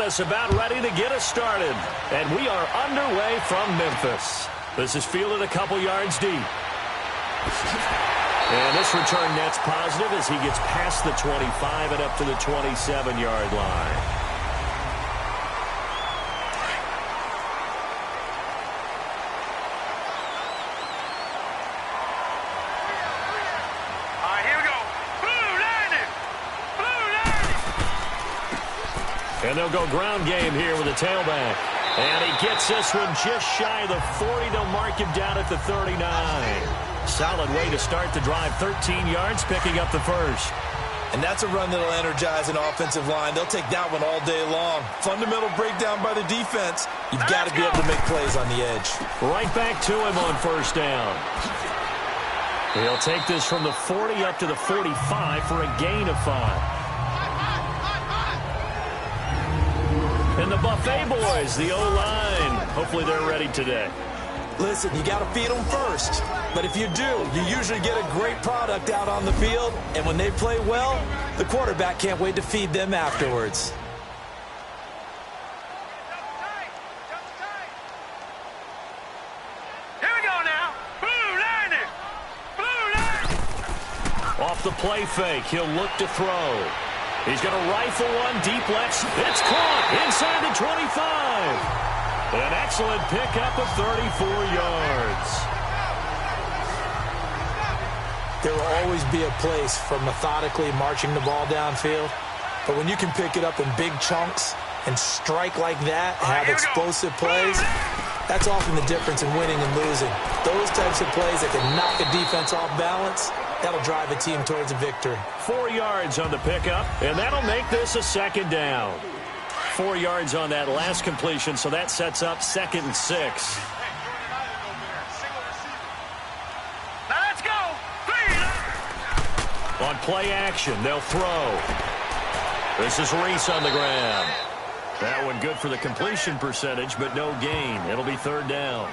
us about ready to get us started. And we are underway from Memphis. This is fielded a couple yards deep. And this return net's positive as he gets past the 25 and up to the 27-yard line. And they'll go ground game here with a tailback. And he gets this one just shy of the 40. They'll mark him down at the 39. Solid way to start the drive. 13 yards, picking up the first. And that's a run that'll energize an offensive line. They'll take that one all day long. Fundamental breakdown by the defense. You've got to be able to make plays on the edge. Right back to him on first down. He'll take this from the 40 up to the 45 for a gain of 5. And the Buffet boys, the O-line, hopefully they're ready today. Listen, you got to feed them first. But if you do, you usually get a great product out on the field. And when they play well, the quarterback can't wait to feed them afterwards. Here we go now. Blue line it. Blue line. Off the play fake, he'll look to throw. He's going to rifle one deep left. It's caught inside the 25. An excellent pickup of 34 yards. There will always be a place for methodically marching the ball downfield. But when you can pick it up in big chunks and strike like that and have explosive plays, that's often the difference in winning and losing. Those types of plays that can knock a defense off balance, that'll drive a team towards a victory. 4 yards on the pickup, and that'll make this a second down. 4 yards on that last completion, so that sets up 2nd and 6. Now let's go. On play action, they'll throw. This is Reese on the ground. That one good for the completion percentage, but no gain. It'll be 3rd down.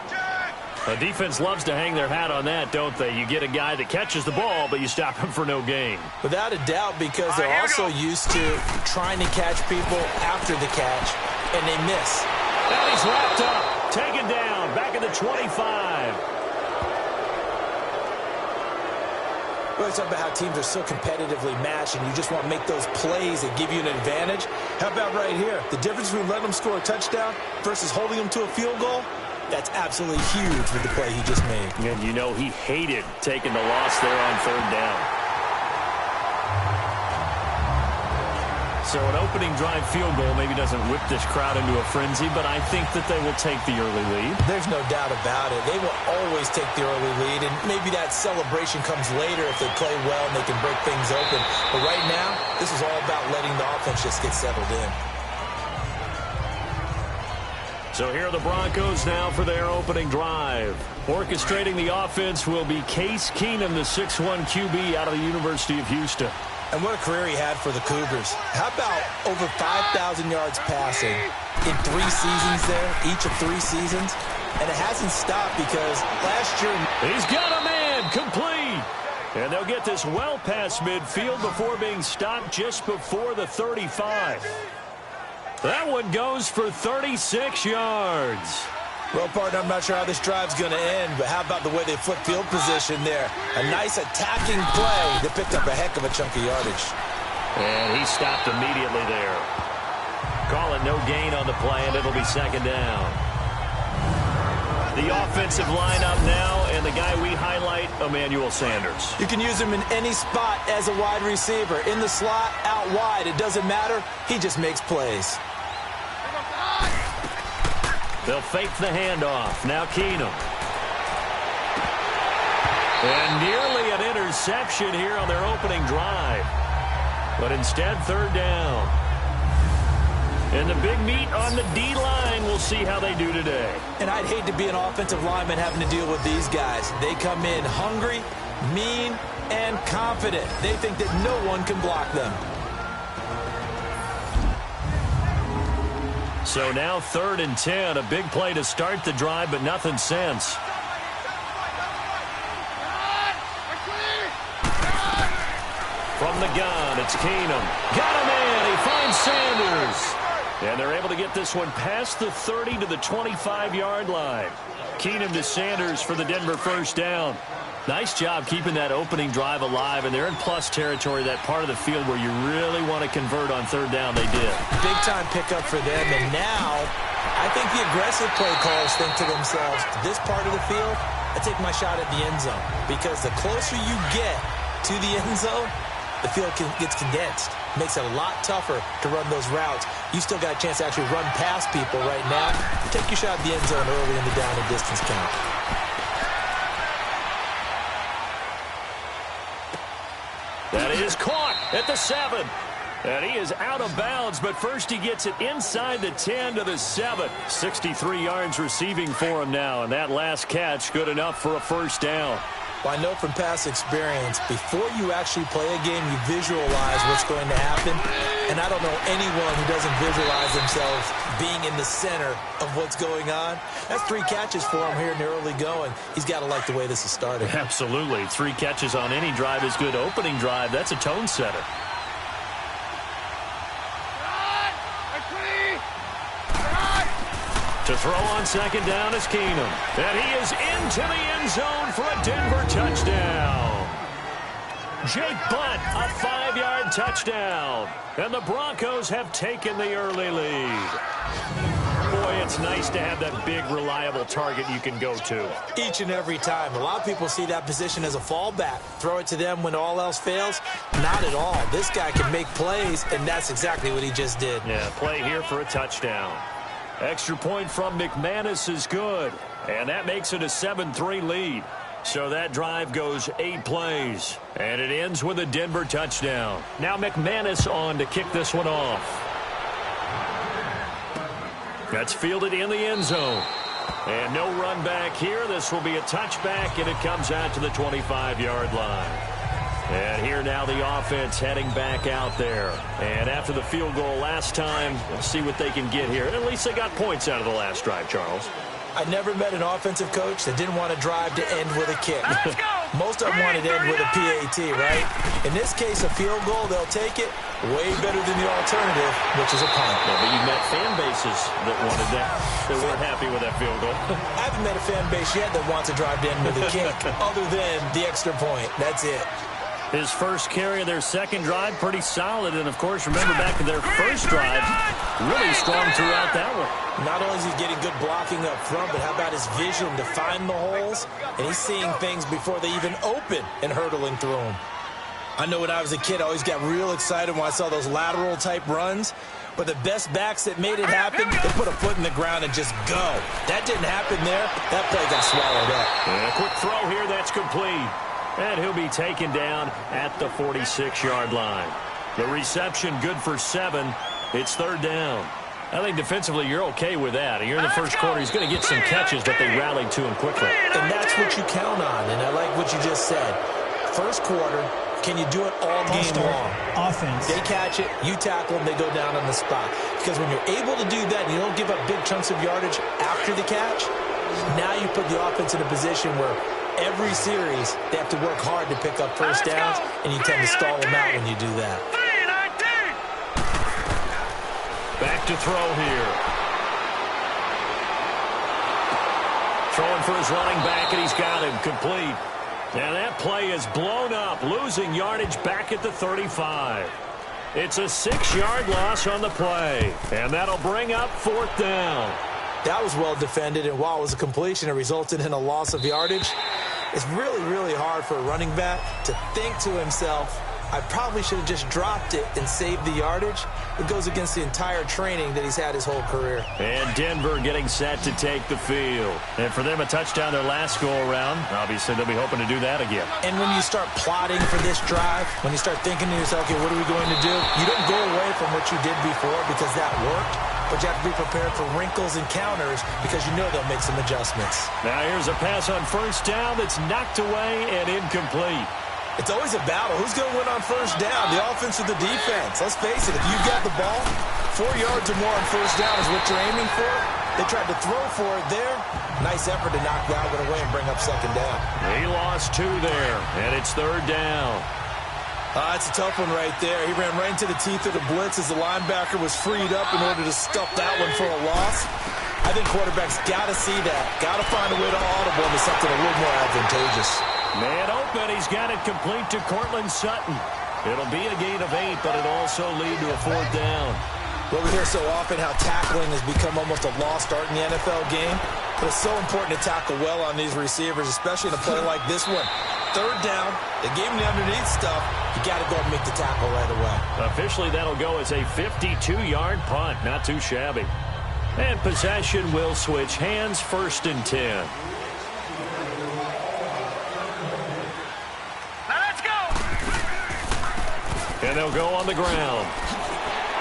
The defense loves to hang their hat on that, don't they? You get a guy that catches the ball, but you stop him for no gain. Without a doubt, because they're also used to trying to catch people after the catch, and they miss. Now he's wrapped up, taken down, back at the 25. We always talk about how teams are so competitively matched, and you just want to make those plays that give you an advantage. How about right here? The difference between letting them score a touchdown versus holding them to a field goal? That's absolutely huge with the play he just made. And you know he hated taking the loss there on 3rd down. So an opening drive field goal maybe doesn't whip this crowd into a frenzy, but I think that they will take the early lead. There's no doubt about it. They will always take the early lead, and maybe that celebration comes later if they play well and they can break things open. But right now, this is all about letting the offense just get settled in. So here are the Broncos now for their opening drive. Orchestrating the offense will be Case Keenum, the 6'1 QB out of the University of Houston. And what a career he had for the Cougars. How about over 5,000 yards passing in 3 seasons there, each of 3 seasons? And it hasn't stopped because last year... He's got a man, complete. And they'll get this well past midfield before being stopped just before the 35. That one goes for 36 yards. Well, partner, I'm not sure how this drive's going to end, but how about the way they flip field position there? A nice attacking play that picked up a heck of a chunk of yardage. And he stopped immediately there. Call it no gain on the play, and it'll be 2nd down. The offensive lineup now, and the guy we highlight, Emmanuel Sanders. You can use him in any spot as a wide receiver. In the slot, out wide, it doesn't matter. He just makes plays. They'll fake the handoff. Now Keenum. And nearly an interception here on their opening drive. But instead, 3rd down. And the big meat on the D-line, we'll see how they do today. And I'd hate to be an offensive lineman having to deal with these guys. They come in hungry, mean, and confident. They think that no one can block them. So now 3rd and 10, a big play to start the drive, but nothing since. From the gun, it's Keenum. Got him in. He finds Sanders. And they're able to get this one past the 30 to the 25-yard line. Keenum to Sanders for the Denver first down. Nice job keeping that opening drive alive, and they're in plus territory, that part of the field where you really want to convert on third down. They did. Big-time pickup for them, and now I think the aggressive play calls think to themselves, this part of the field, I take my shot at the end zone, because the closer you get to the end zone, the field gets condensed. Makes it a lot tougher to run those routes. You still got a chance to actually run past people right now. Take your shot at the end zone early in the down and distance count. That is caught at the 7. And he is out of bounds, but first he gets it inside the 10 to the 7. 63 yards receiving for him now, and that last catch good enough for a first down. Well, I know from past experience, before you actually play a game, you visualize what's going to happen. And I don't know anyone who doesn't visualize themselves being in the center of what's going on. That's 3 catches for him here in the early going. He's got to like the way this is starting. Absolutely. 3 catches on any drive is good. Opening drive, that's a tone setter. To throw on second down is Keenum. And he is into the end zone for a Denver touchdown. Jake Butt, a 5-yard touchdown. And the Broncos have taken the early lead. Boy, it's nice to have that big, reliable target you can go to. Each and every time. A lot of people see that position as a fallback. Throw it to them when all else fails. Not at all. This guy can make plays, and that's exactly what he just did. Yeah, play here for a touchdown. Extra point from McManus is good, and that makes it a 7-3 lead. So that drive goes 8 plays, and it ends with a Denver touchdown. Now McManus on to kick this one off. That's fielded in the end zone. And no run back here. This will be a touchback, and it comes out to the 25-yard line. And here now the offense heading back out there. And after the field goal last time, we'll see what they can get here. At least they got points out of the last drive, Charles. I never met an offensive coach that didn't want to drive to end with a kick. Most of them wanted to end with a PAT, right? In this case, a field goal, they'll take it way better than the alternative, which is a punt. Yeah, but you met fan bases that wanted that. They weren't happy with that field goal. I haven't met a fan base yet that wants to drive to end with a kick, other than the extra point. That's it. His first carry of their second drive, pretty solid. And, of course, remember back to their first drive, really strong throughout that one. Not only is he getting good blocking up front, but how about his vision to find the holes? And he's seeing things before they even open and hurdling through them. I know when I was a kid, I always got real excited when I saw those lateral-type runs. But the best backs that made it happen, they put a foot in the ground and just go. That didn't happen there. That play got swallowed up. And a quick throw here, that's complete. And he'll be taken down at the 46-yard line. The reception good for 7. It's third down. I think defensively you're okay with that. Here in the first quarter, he's going to get some catches, but they rallied to him quickly. And that's what you count on, and I like what you just said. First quarter, can you do it all game long? Offense. They catch it, you tackle them, they go down on the spot. Because when you're able to do that and you don't give up big chunks of yardage after the catch, now you put the offense in a position where every series, they have to work hard to pick up first downs, and you tend to stall them out when you do that. Back to throw here. Throwing for his running back, and he's got him complete. And that play is blown up, losing yardage back at the 35. It's a 6-yard loss on the play, and that'll bring up fourth down. That was well defended, and while it was a completion, it resulted in a loss of yardage. It's really, really hard for a running back to think to himself, I probably should have just dropped it and saved the yardage. It goes against the entire training that he's had his whole career. And Denver getting set to take the field. And for them, a touchdown their last go-around. Obviously, they'll be hoping to do that again. And when you start plotting for this drive, when you start thinking to yourself, okay, what are we going to do? You don't go away from what you did before because that worked. But you have to be prepared for wrinkles and counters because you know they'll make some adjustments. Now here's a pass on first down that's knocked away and incomplete. It's always a battle. Who's going to win on first down, the offense or the defense? Let's face it, if you got the ball, 4 yards or more on first down is what you're aiming for. They tried to throw for it there. Nice effort to knock that one away and bring up second down. He lost 2 there, and it's third down. It's a tough one right there. He ran right into the teeth of the blitz as the linebacker was freed up in order to stuff that one for a loss. I think quarterbacks got to see that. Got to find a way to audible into something a little more advantageous. Man open. He's got it complete to Cortland Sutton. It'll be a gain of 8, but it'll also lead to a 4th down. Well, we hear so often how tackling has become almost a lost art in the NFL game. But it's so important to tackle well on these receivers, especially in a play like this one. 3rd down, they gave him the underneath stuff. You got to go and make the tackle right away. Officially, that'll go as a 52-yard punt. Not too shabby. And possession will switch hands, 1st and 10. Now let's go. And they'll go on the ground.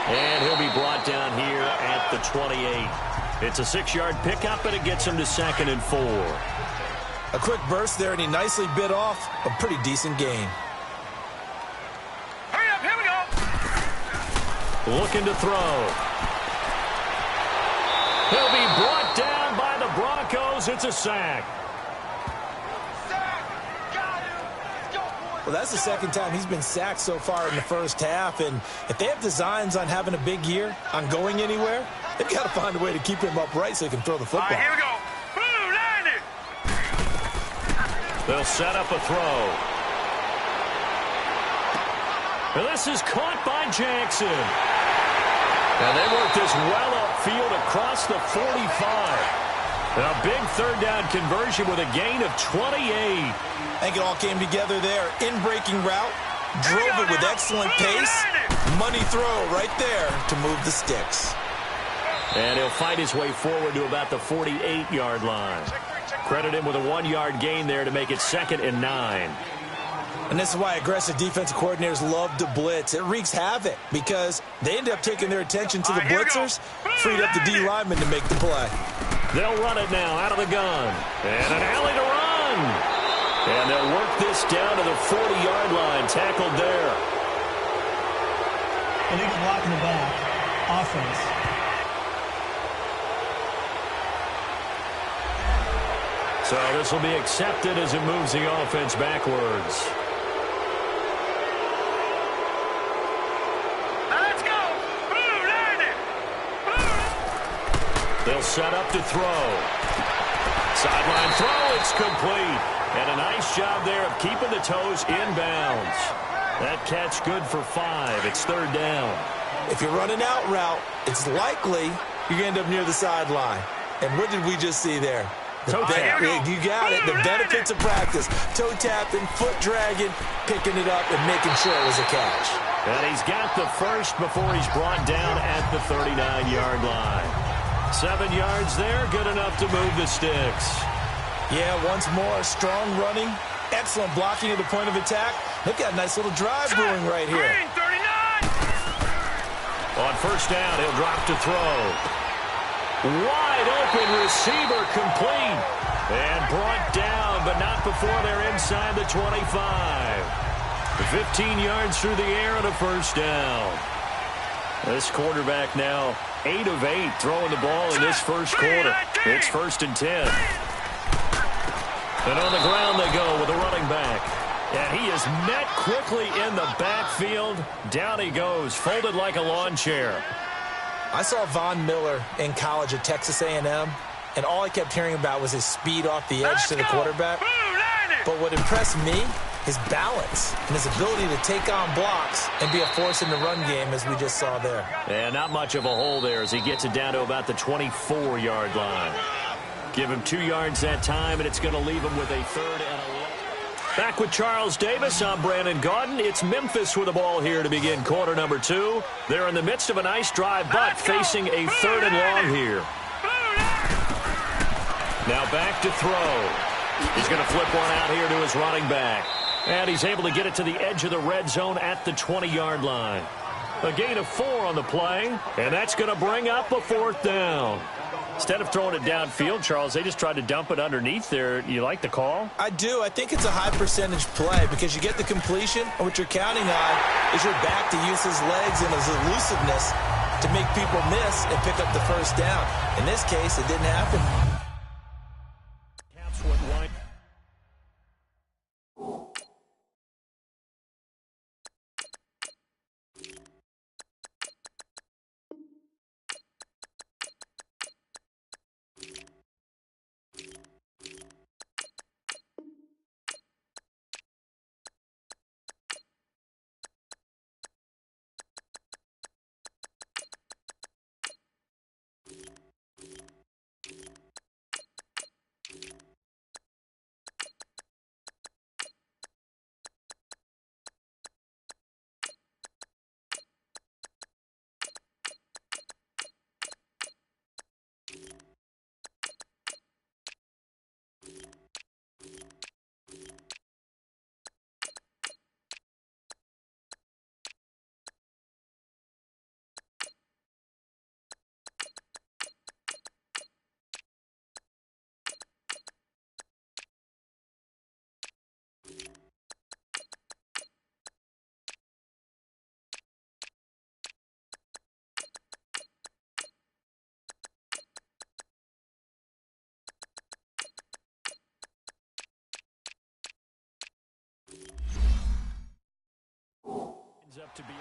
And he'll be brought down here at the 28. It's a 6-yard pickup, and it gets him to 2nd and 4. A quick burst there, and he nicely bit off a pretty decent gain. Hurry up, here we go. Looking to throw. He'll be brought down by the Broncos. It's a sack. Well, that's the 2nd time he's been sacked so far in the first half, and if they have designs on having a big year, on going anywhere, they've got to find a way to keep him upright so he can throw the football. All right, here we go. Blue, line it. They'll set up a throw. And this is caught by Jackson. And they work this well upfield across the 45. And a big 3rd down conversion with a gain of 28. I think it all came together there. In-breaking route, drove it with excellent pace. Money throw right there to move the sticks. And he'll fight his way forward to about the 48-yard line. Credit him with a 1-yard gain there to make it 2nd and 9. And this is why aggressive defensive coordinators love to blitz. It wreaks havoc because they end up taking their attention to the blitzers, freed up the D lineman to make the play. They'll run it now out of the gun. And an alley to run. And they'll work this down to the 40-yard line. Tackled there. Illegal block in the back. Offense. So this will be accepted as it moves the offense backwards. Now let's go. Blue, line it. Blue. They'll set up to throw. Sideline throw. It's complete. And a nice job there of keeping the toes inbounds. That catch good for 5. It's 3rd down. If you're running out route, it's likely you're going to end up near the sideline. And what did we just see there? Toe tap. You got it. The benefits of practice. Toe tapping, foot dragging, picking it up, and making sure it was a catch. And he's got the first before he's brought down at the 39-yard line. 7 yards there, good enough to move the sticks. Yeah, once more, strong running, excellent blocking at the point of attack. They've got a nice little drive brewing right here. Green, 39. On 1st down, he'll drop to throw. Wide open receiver complete. And brought down, but not before they're inside the 25. 15 yards through the air and a 1st down. This quarterback now 8 of 8 throwing the ball in this first quarter. It's 1st and 10. And on the ground they go with a running back. And he is met quickly in the backfield. Down he goes, folded like a lawn chair. I saw Von Miller in college at Texas A&M, and all I kept hearing about was his speed off the edge to the quarterback. But what impressed me, his balance and his ability to take on blocks and be a force in the run game, as we just saw there. And not much of a hole there as he gets it down to about the 24-yard line. Give him 2 yards that time, and it's going to leave him with a 3rd and 11. Back with Charles Davis, I'm Brandon Gaudin. It's Memphis with the ball here to begin quarter number 2. They're in the midst of a nice drive, but facing a 3rd and long here. Now back to throw. He's going to flip one out here to his running back. And he's able to get it to the edge of the red zone at the 20-yard line. A gain of 4 on the play, and that's going to bring up a 4th down. Instead of throwing it downfield, Charles, they just tried to dump it underneath there. You like the call? I do. I think it's a high-percentage play because you get the completion, and what you're counting on is your back to use his legs and his elusiveness to make people miss and pick up the 1st down. In this case, it didn't happen. to be.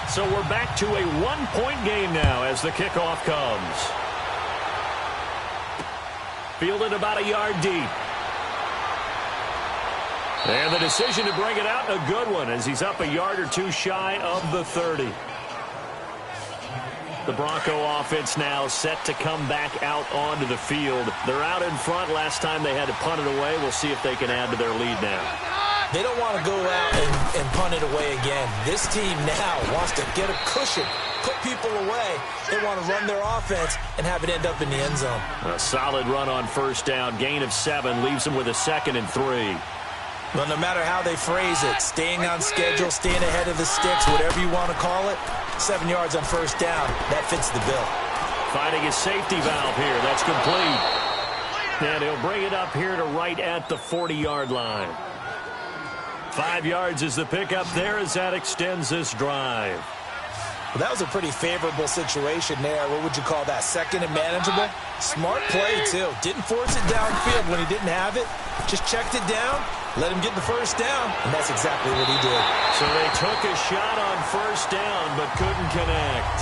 So we're back to a one-point game now as the kickoff comes. Fielded about a yard deep. And the decision to bring it out, a good one, as he's up a yard or two shy of the 30. The Bronco offense now set to come back out onto the field. They're out in front. Last time they had to punt it away. We'll see if they can add to their lead now. They don't want to go out and punt it away again. This team now wants to get a cushion, put people away. They want to run their offense and have it end up in the end zone. A solid run on first down. Gain of 7 leaves them with a 2nd and 3. Well, no matter how they phrase it, staying on schedule, staying ahead of the sticks, whatever you want to call it, 7 yards on first down, that fits the bill. Finding his safety valve here. That's complete. And he'll bring it up here to right at the 40-yard line. 5 yards is the pickup there as that extends this drive. Well, that was a pretty favorable situation there. What would you call that? 2nd and manageable? Smart play, too. Didn't force it downfield when he didn't have it. Just checked it down, let him get the first down, and that's exactly what he did. So they took a shot on first down but couldn't connect.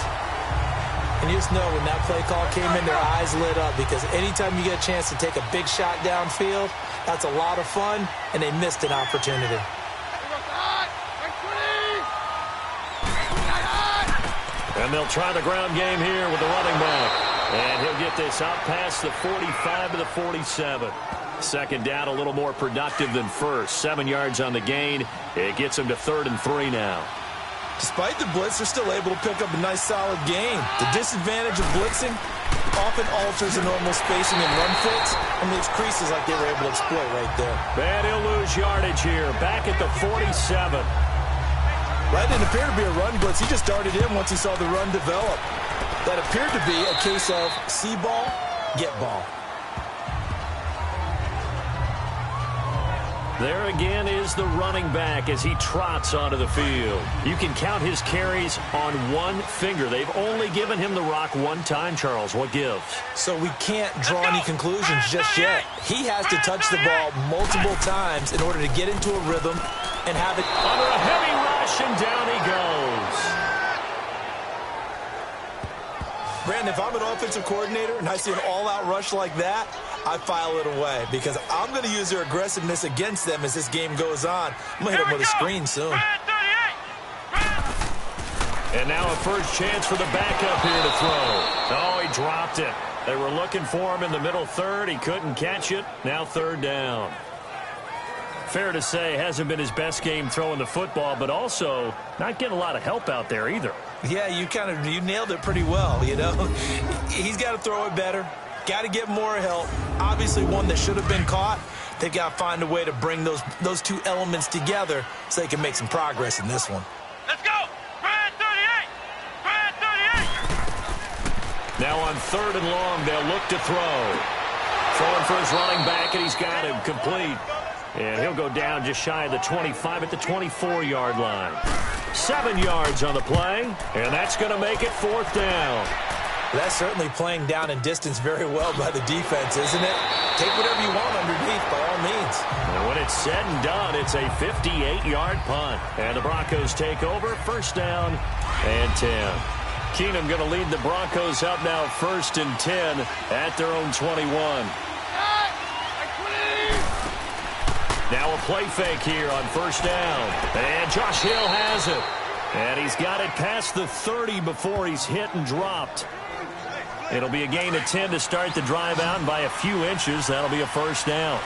And you just know when that play call came in, their eyes lit up, because anytime you get a chance to take a big shot downfield, that's a lot of fun, and they missed an opportunity. And they'll try the ground game here with the running back. And he'll get this out past the 45 to the 47. 2nd down, a little more productive than first. 7 yards on the gain. It gets him to 3rd and 3 now. Despite the blitz, they're still able to pick up a nice, solid gain. The disadvantage of blitzing often alters the normal spacing and run fits, and leaves creases like they were able to exploit right there. And he'll lose yardage here. Back at the 47. That didn't appear to be a run blitz. He just darted in once he saw the run develop. That appeared to be a case of see ball, get ball. There again is the running back as he trots onto the field. You can count his carries on one finger. They've only given him the rock one time, Charles. What gives? So we can't draw any conclusions just yet. He has to touch the ball multiple times in order to get into a rhythm and have it. Under a heavy rush, and down he goes. Brandon, if I'm an offensive coordinator and I see an all-out rush like that, I file it away, because I'm going to use their aggressiveness against them as this game goes on. I'm going to hit them with a screen soon. And now a first chance for the backup here to throw. Oh, he dropped it. They were looking for him in the middle third. He couldn't catch it. Now 3rd down. Fair to say, hasn't been his best game throwing the football, but also not getting a lot of help out there either. Yeah, you nailed it pretty well, you know. He's got to throw it better. Got to get more help. Obviously one that should have been caught. They've got to find a way to bring those two elements together so they can make some progress in this one. Let's go! Brad 38! Brad 38! Now on 3rd and long, they'll look to throw. Throwing for his running back, and he's got him complete. And he'll go down just shy of the 25 at the 24-yard line. 7 yards on the play, and that's going to make it 4th down. That's certainly playing down in distance very well by the defense, isn't it? Take whatever you want underneath, by all means. And when it's said and done, it's a 58-yard punt. And the Broncos take over, 1st down and 10. Keenum going to lead the Broncos up now 1st and 10 at their own 21. Now a play fake here on 1st down. And Josh Hill has it. And he's got it past the 30 before he's hit and dropped. It'll be a gain of 10 to start the drive out, and by a few inches, that'll be a 1st down.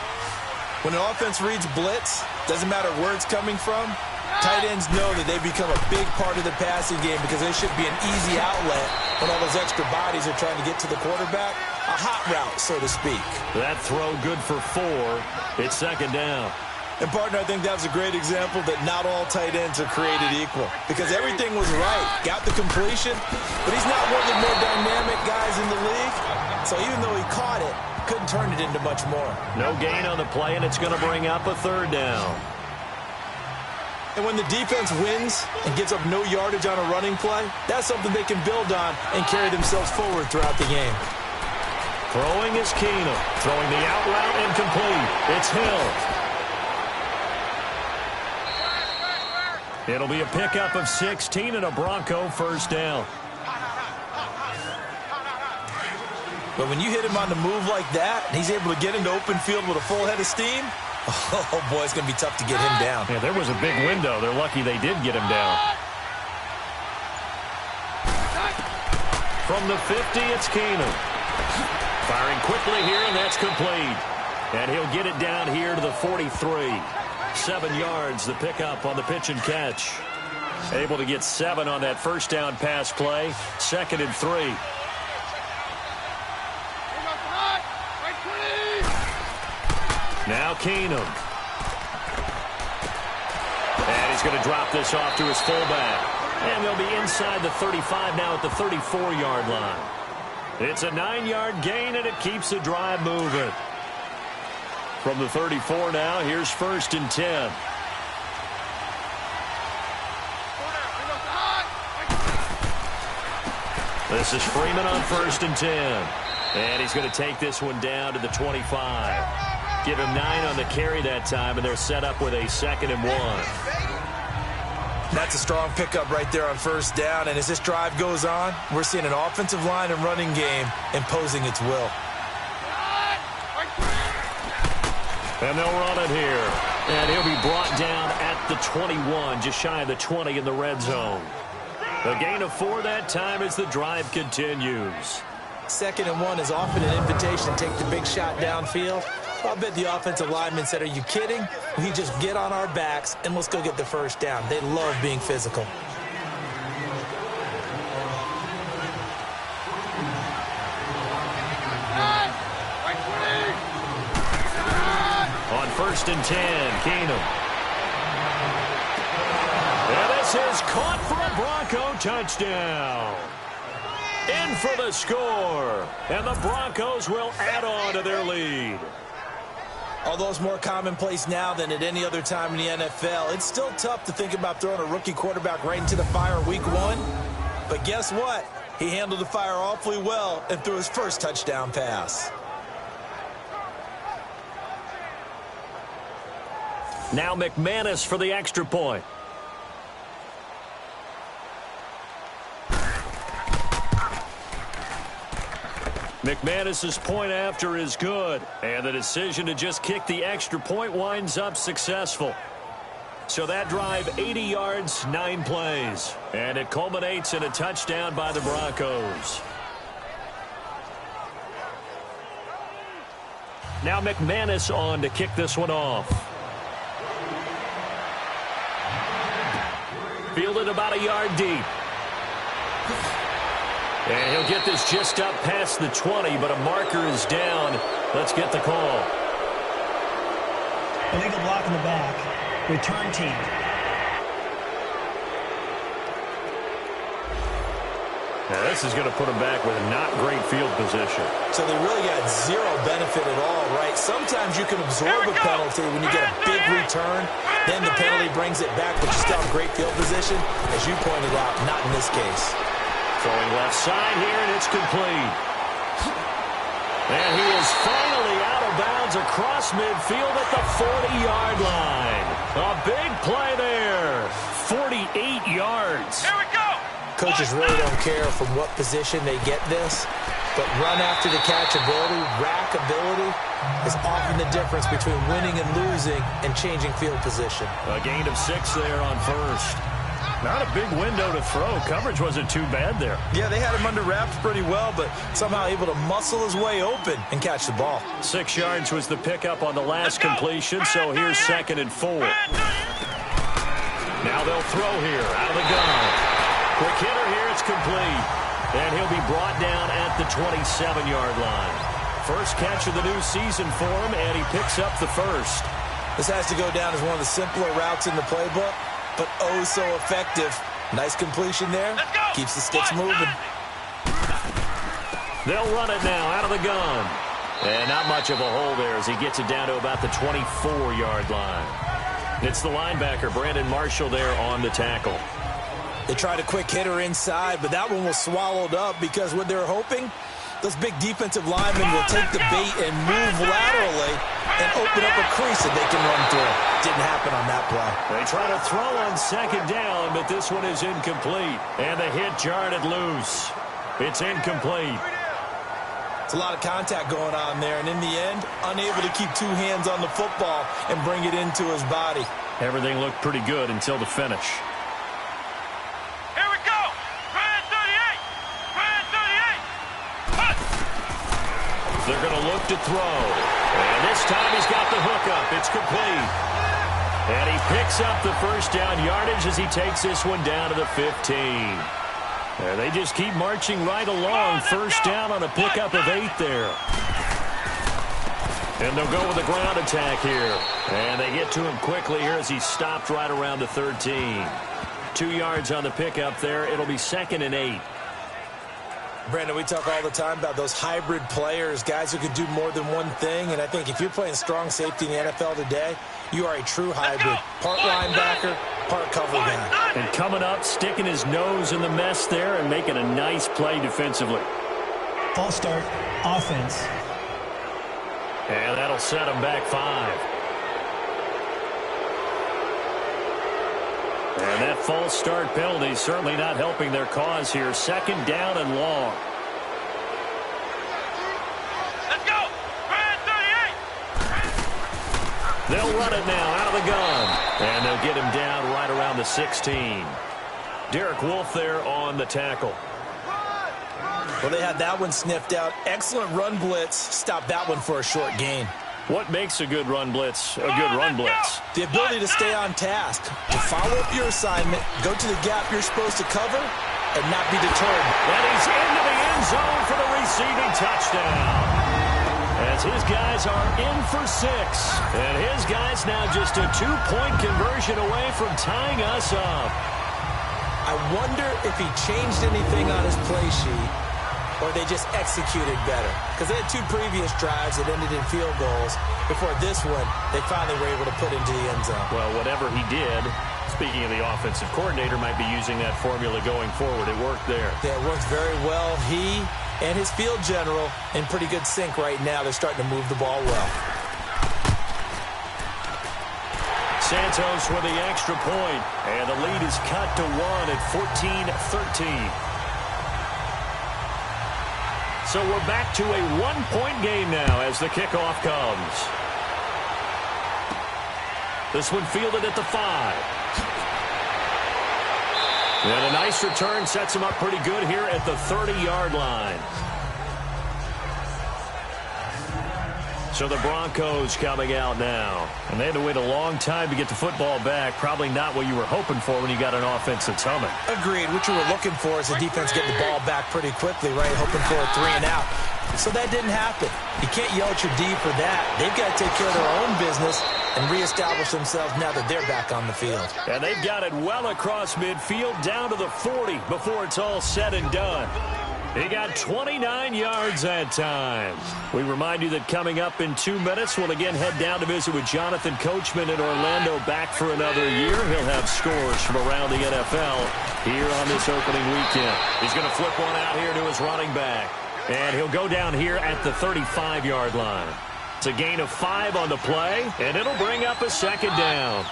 When an offense reads blitz, doesn't matter where it's coming from, tight ends know that they become a big part of the passing game, because they should be an easy outlet when all those extra bodies are trying to get to the quarterback. A hot route, so to speak. That throw good for 4. It's 2nd down. And, partner, I think that was a great example that not all tight ends are created equal, because everything was right. Got the completion, but he's not one of the more dynamic guys in the league. So even though he caught it, couldn't turn it into much more. No gain on the play, and it's going to bring up a 3rd down. And when the defense wins and gives up no yardage on a running play, that's something they can build on and carry themselves forward throughout the game. Throwing is Keenum. Throwing the out route incomplete. It's Hill. It'll be a pickup of 16 and a Bronco first down. But when you hit him on the move like that, and he's able to get into open field with a full head of steam, oh, boy, it's going to be tough to get him down. Yeah, there was a big window. They're lucky they did get him down. From the 50, it's Keenum. Firing quickly here, and that's complete. And he'll get it down here to the 43. 7 yards, the pickup on the pitch and catch. Able to get 7 on that first down pass play. 2nd and 3. Now Keenum. And he's going to drop this off to his fullback. And they'll be inside the 35 now at the 34-yard line. It's a 9-yard gain, and it keeps the drive moving. From the 34 now, here's 1st and 10. This is Freeman on 1st and 10. And he's going to take this one down to the 25. Give him 9 on the carry that time, and they're set up with a 2nd and 1. That's a strong pickup right there on 1st down. And as this drive goes on, we're seeing an offensive line and running game imposing its will. And they'll run it here. And he'll be brought down at the 21, just shy of the 20 in the red zone. A gain of 4 that time as the drive continues. 2nd and 1 is often an invitation to take the big shot downfield. I bet the offensive lineman said, are you kidding? We just get on our backs and let's go get the first down. They love being physical. On 1st and 10, Keenum. And this is caught for a Bronco touchdown. In for the score. And the Broncos will add on to their lead. Although it's more commonplace now than at any other time in the NFL, it's still tough to think about throwing a rookie quarterback right into the fire week 1. But guess what? He handled the fire awfully well and threw his first touchdown pass. Now McManus for the extra point. McManus's point after is good, and the decision to just kick the extra point winds up successful. So that drive, 80 yards, 9 plays, and it culminates in a touchdown by the Broncos. Now McManus on to kick this one off. Fielded about a yard deep. And he'll get this just up past the 20, but a marker is down. Let's get the call. Illegal block in the back. Return team. Now this is going to put him back with a not great field position. So they really got zero benefit at all, right? Sometimes you can absorb a penalty when you get a big return. Then the penalty brings it back, but you still have great field position. As you pointed out, not in this case. Throwing left side here, and it's complete. And he is finally out of bounds across midfield at the 40-yard line. A big play there. 48 yards. Here we go. Coaches really don't care from what position they get this, but run after the catch ability, rack ability, is often the difference between winning and losing and changing field position. A gain of 6 there on 1st. Not a big window to throw. Coverage wasn't too bad there. Yeah, they had him under wraps pretty well, but somehow able to muscle his way open and catch the ball. 6 yards was the pickup on the last completion, so here's 2nd and 4. Now they'll throw here out of the gun. Quick hitter here, it's complete. And he'll be brought down at the 27-yard line. First catch of the new season for him, and he picks up the first. This has to go down as one of the simpler routes in the playbook, but oh so effective. Nice completion there. Keeps the sticks moving. They'll run it now out of the gun. And not much of a hole there as he gets it down to about the 24-yard line. It's the linebacker, Brandon Marshall, there on the tackle. They tried a quick hitter inside, but that one was swallowed up because what they're hoping Those big defensive linemen will take the bait and move laterally and open up a crease that they can run through. Didn't happen on that play. They try to throw on second down, but this one is incomplete. And the hit jarred it loose. It's incomplete. It's a lot of contact going on there, and in the end, unable to keep two hands on the football and bring it into his body. Everything looked pretty good until the finish. Here we go. Brand 38. Brand 38. Punt. They're going to look to throw. And this time he's got the hook up. It's complete. And he picks up the first down yardage as he takes this one down to the 15. And they just keep marching right along. First down on a pickup of 8 there. And they'll go with a ground attack here. And they get to him quickly here as he's stopped right around the 13. 2 yards on the pickup there. It'll be 2nd and 8. Brandon, we talk all the time about those hybrid players, guys who could do more than one thing. And I think if you're playing strong safety in the NFL today, you are a true hybrid. Part linebacker, part cover guy. And coming up, sticking his nose in the mess there and making a nice play defensively. False start, offense. And that'll set him back 5. And that false start penalty certainly not helping their cause here. 2nd down and long. Let's go. Brand 38. They'll run it now out of the gun. And they'll get him down right around the 16. Derek Wolfe there on the tackle. Well, they had that one sniffed out. Excellent run blitz. Stopped that one for a short gain. What makes a good run blitz a good run blitz? The ability to stay on task, to follow up your assignment, go to the gap you're supposed to cover, and not be deterred. And he's into the end zone for the receiving touchdown. As his guys are in for 6. And his guys now just a 2-point conversion away from tying us up. I wonder if he changed anything on his play sheet, or they just executed better. Because they had 2 previous drives that ended in field goals. Before this one, they finally were able to put into the end zone. Well, whatever he did, speaking of the offensive coordinator, might be using that formula going forward. It worked there. Yeah, it works very well. He and his field general in pretty good sync right now. They're starting to move the ball well. Santos with the extra point. And the lead is cut to 1 at 14-13. So we're back to a 1-point game now as the kickoff comes. This one fielded at the 5. And a nice return sets him up pretty good here at the 30-yard line. So the Broncos coming out now. And they had to wait a long time to get the football back. Probably not what you were hoping for when you got an offense that's humming. Agreed. What you were looking for is the defense getting the ball back pretty quickly, right? Hoping for a 3 and out. So that didn't happen. You can't yell at your D for that. They've got to take care of their own business and reestablish themselves now that they're back on the field. And they've got it well across midfield down to the 40 before it's all said and done. He got 29 yards that time. We remind you that coming up in 2 minutes, we'll again head down to visit with Jonathan Coachman in Orlando, back for another year. He'll have scores from around the NFL here on this opening weekend. He's going to flip one out here to his running back. And he'll go down here at the 35-yard line. It's a gain of 5 on the play, and it'll bring up a 2nd down.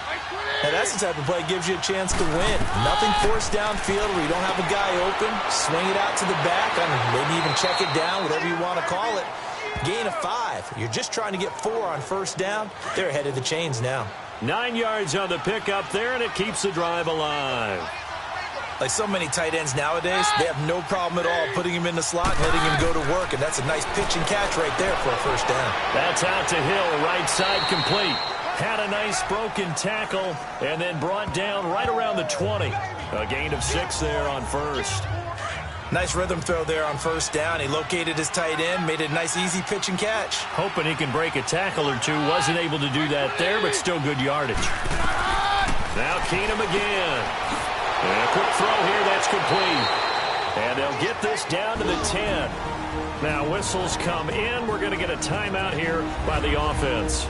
Now that's the type of play that gives you a chance to win. Nothing forced downfield where you don't have a guy open. Swing it out to the back, and maybe even check it down, whatever you want to call it. Gain of 5. You're just trying to get 4 on first down. They're ahead of the chains now. 9 yards on the pickup there, and it keeps the drive alive. Like so many tight ends nowadays, they have no problem at all putting him in the slot and letting him go to work, and that's a nice pitch and catch right there for a first down. That's out to Hill, right side complete. Had a nice broken tackle and then brought down right around the 20. A gain of 6 there on first. Nice rhythm throw there on first down. He located his tight end, made it a nice easy pitch and catch. Hoping he can break a tackle or two. Wasn't able to do that there, but still good yardage. Now Keenum again. And a quick throw here, that's complete. And they'll get this down to the 10. Now whistles come in. We're going to get a timeout here by the offense,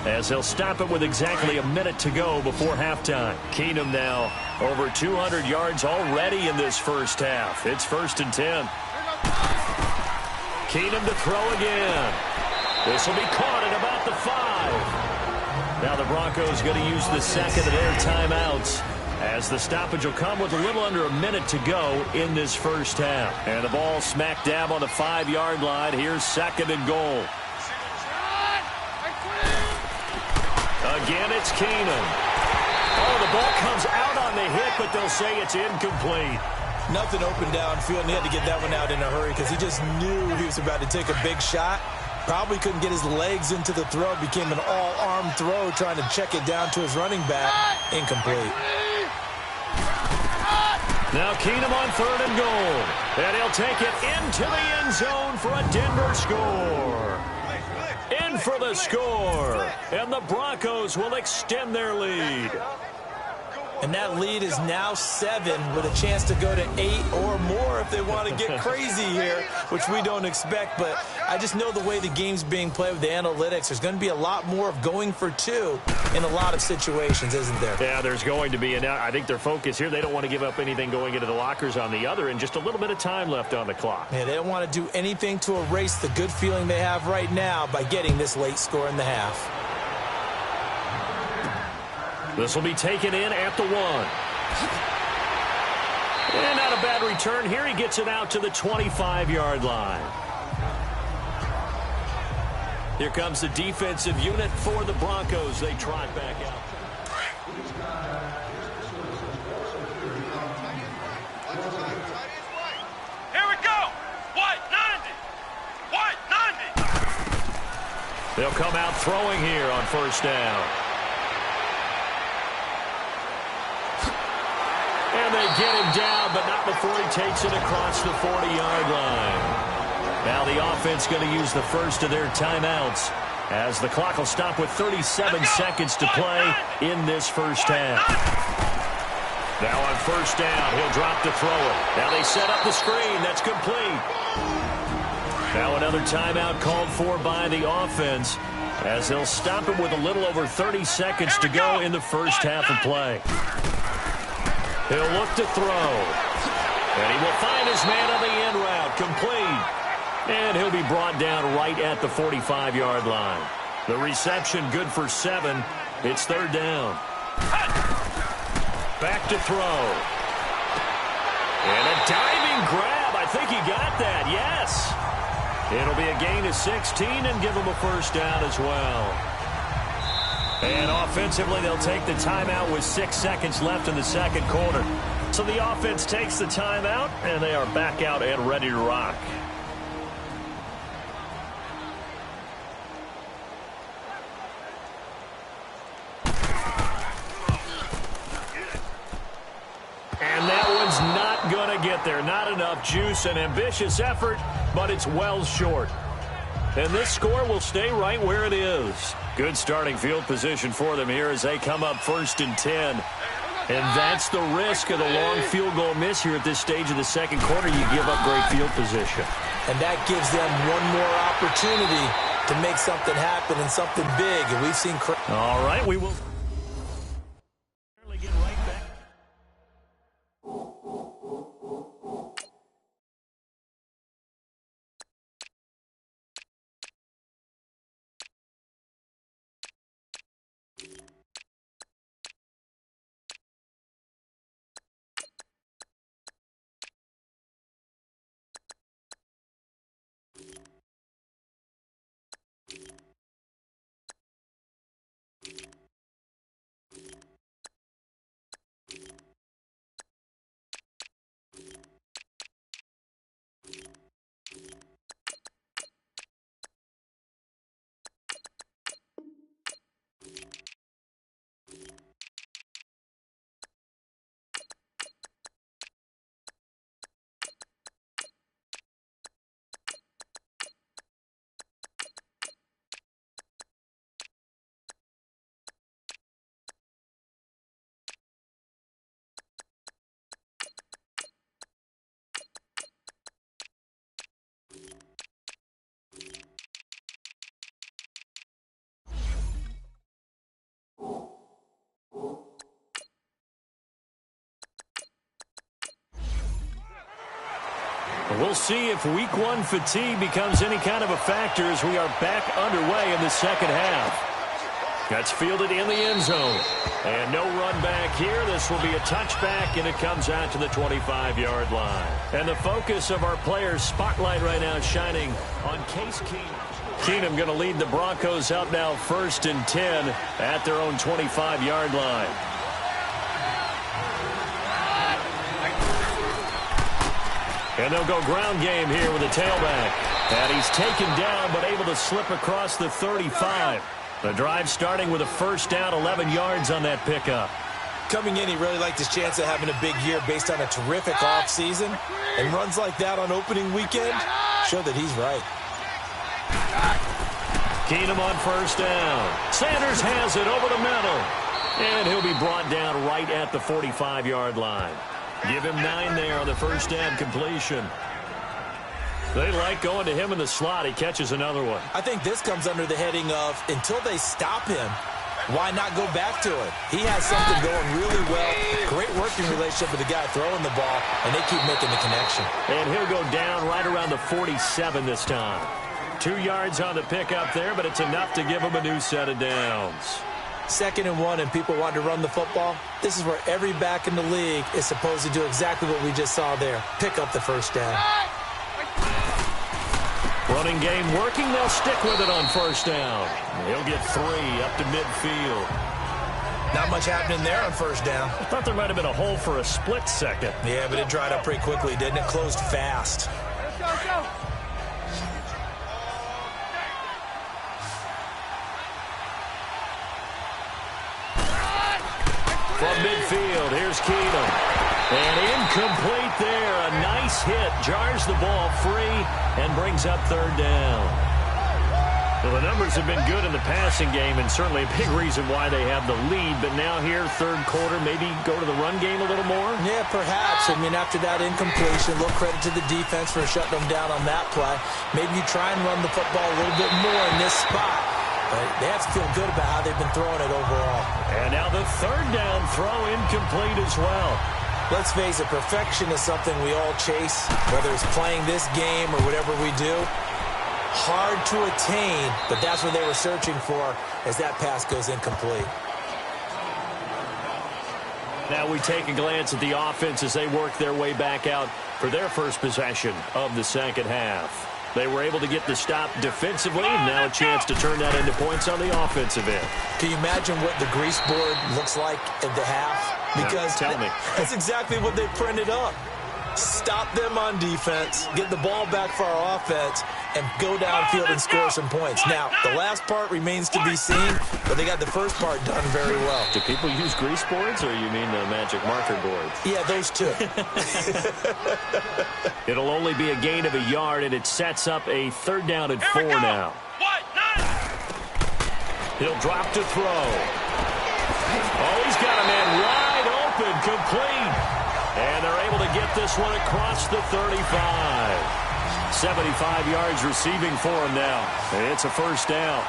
as they'll stop it with exactly a minute to go before halftime. Keenum now over 200 yards already in this first half. It's 1st and 10. Keenum to throw again. This will be caught at about the 5. Now the Broncos going to use the second of their timeouts, as the stoppage will come with a little under a minute to go in this first half. And the ball smack dab on the 5-yard line. Here's second and goal. Again, it's Keenum. Oh, the ball comes out on the hit, but they'll say it's incomplete. Nothing open downfield, and he had to get that one out in a hurry because he just knew he was about to take a big shot. Probably couldn't get his legs into the throw. Became an all-arm throw trying to check it down to his running back. Incomplete. Now Keenum on third and goal. And he'll take it into the end zone for a Denver score. In for the score. And the Broncos will extend their lead. And that lead is now 7 with a chance to go to 8 or more if they want to get crazy here, which we don't expect. But I just know the way the game's being played with the analytics, there's going to be a lot more of going for 2 in a lot of situations, isn't there? Yeah, there's going to be. And I think their focus here, they don't want to give up anything going into the lockers on the other, and just a little bit of time left on the clock. Yeah, they don't want to do anything to erase the good feeling they have right now by getting this late score in the half. This will be taken in at the 1. And not a bad return here. He gets it out to the 25-yard line. Here comes the defensive unit for the Broncos. They trot back out. Here we go. White 90. White 90. They'll come out throwing here on first down. And they get him down, but not before he takes it across the 40-yard line. Now the offense going to use the first of their timeouts, as the clock will stop with 37 seconds to play in this first half. Now on first down, he'll drop to throw it. Now they set up the screen. That's complete. Now another timeout called for by the offense, as they'll stop it with a little over 30 seconds to go in the first half of play. He'll look to throw. And he will find his man on the end route. Complete. And he'll be brought down right at the 45-yard line. The reception good for 7. It's third down. Back to throw. And a diving grab. I think he got that. Yes. It'll be a gain of 16 and give him a first down as well. And offensively, they'll take the timeout with 6 seconds left in the second quarter. So the offense takes the timeout, and they are back out and ready to rock. And that one's not going to get there. Not enough juice. An ambitious effort, but it's well short. And this score will stay right where it is. Good starting field position for them here as they come up first and 10. And that's the risk of the long field goal miss here at this stage of the second quarter. You give up great field position. And that gives them one more opportunity to make something happen and something big. And we've seen... All right, we will... We'll see if week 1 fatigue becomes any kind of a factor as we are back underway in the second half. That's fielded in the end zone. And no run back here. This will be a touchback, and it comes out to the 25-yard line. And the focus of our players' spotlight right now is shining on Case Keenum. Keenum going to lead the Broncos out now 1st and 10 at their own 25-yard line. And they'll go ground game here with a tailback. And he's taken down but able to slip across the 35. The drive starting with a first down, 11 yards on that pickup. Coming in, he really liked his chance of having a big year based on a terrific offseason. And runs like that on opening weekend show that he's right. Keenum on first down. Sanders has it over the middle. And he'll be brought down right at the 45-yard line. Give him 9 there on the first down completion. They like going to him in the slot. He catches another one. I think this comes under the heading of until they stop him, why not go back to it? He has something going really well. Great working relationship with the guy throwing the ball, and they keep making the connection. And he'll go down right around the 47 this time. 2 yards on the pickup there, but it's enough to give him a new set of downs. 2nd and 1, and people want to run the football. This is where every back in the league is supposed to do exactly what we just saw there. Pick up the first down. Running game working. They'll stick with it on first down. He'll get 3 up to midfield. Not much happening there on first down. I thought there might have been a hole for a split second. Yeah, but it dried up pretty quickly, didn't it? Closed fast. From midfield, here's Keenum. And incomplete there. A nice hit. Jars the ball free and brings up 3rd down. Well, the numbers have been good in the passing game and certainly a big reason why they have the lead. But now here, 3rd quarter, maybe go to the run game a little more? Yeah, perhaps. I mean, after that incompletion, a little credit to the defense for shutting them down on that play. Maybe you try and run the football a little bit more in this spot. But they have to feel good about how they've been throwing it overall. And now the 3rd down throw incomplete as well. Let's face it, perfection is something we all chase, whether it's playing this game or whatever we do. Hard to attain, but that's what they were searching for as that pass goes incomplete. Now we take a glance at the offense as they work their way back out for their first possession of the second half. They were able to get the stop defensively, and now a chance to turn that into points on the offensive end. Can you imagine what the grease board looks like at the half? Because tell me. That's exactly what they printed up. Stop them on defense, get the ball back for our offense, and go downfield and score some points. Now, the last part remains to be seen, but they got the first part done very well. Do people use grease boards, or you mean the magic marker boards? Yeah, those two. It'll only be a gain of a yard, and it sets up a 3rd down and 4 now. He'll drop to throw. Oh, he's got a man wide open, complete. And they're able to get this one across the 35. 75 yards receiving for him now. It's a first down.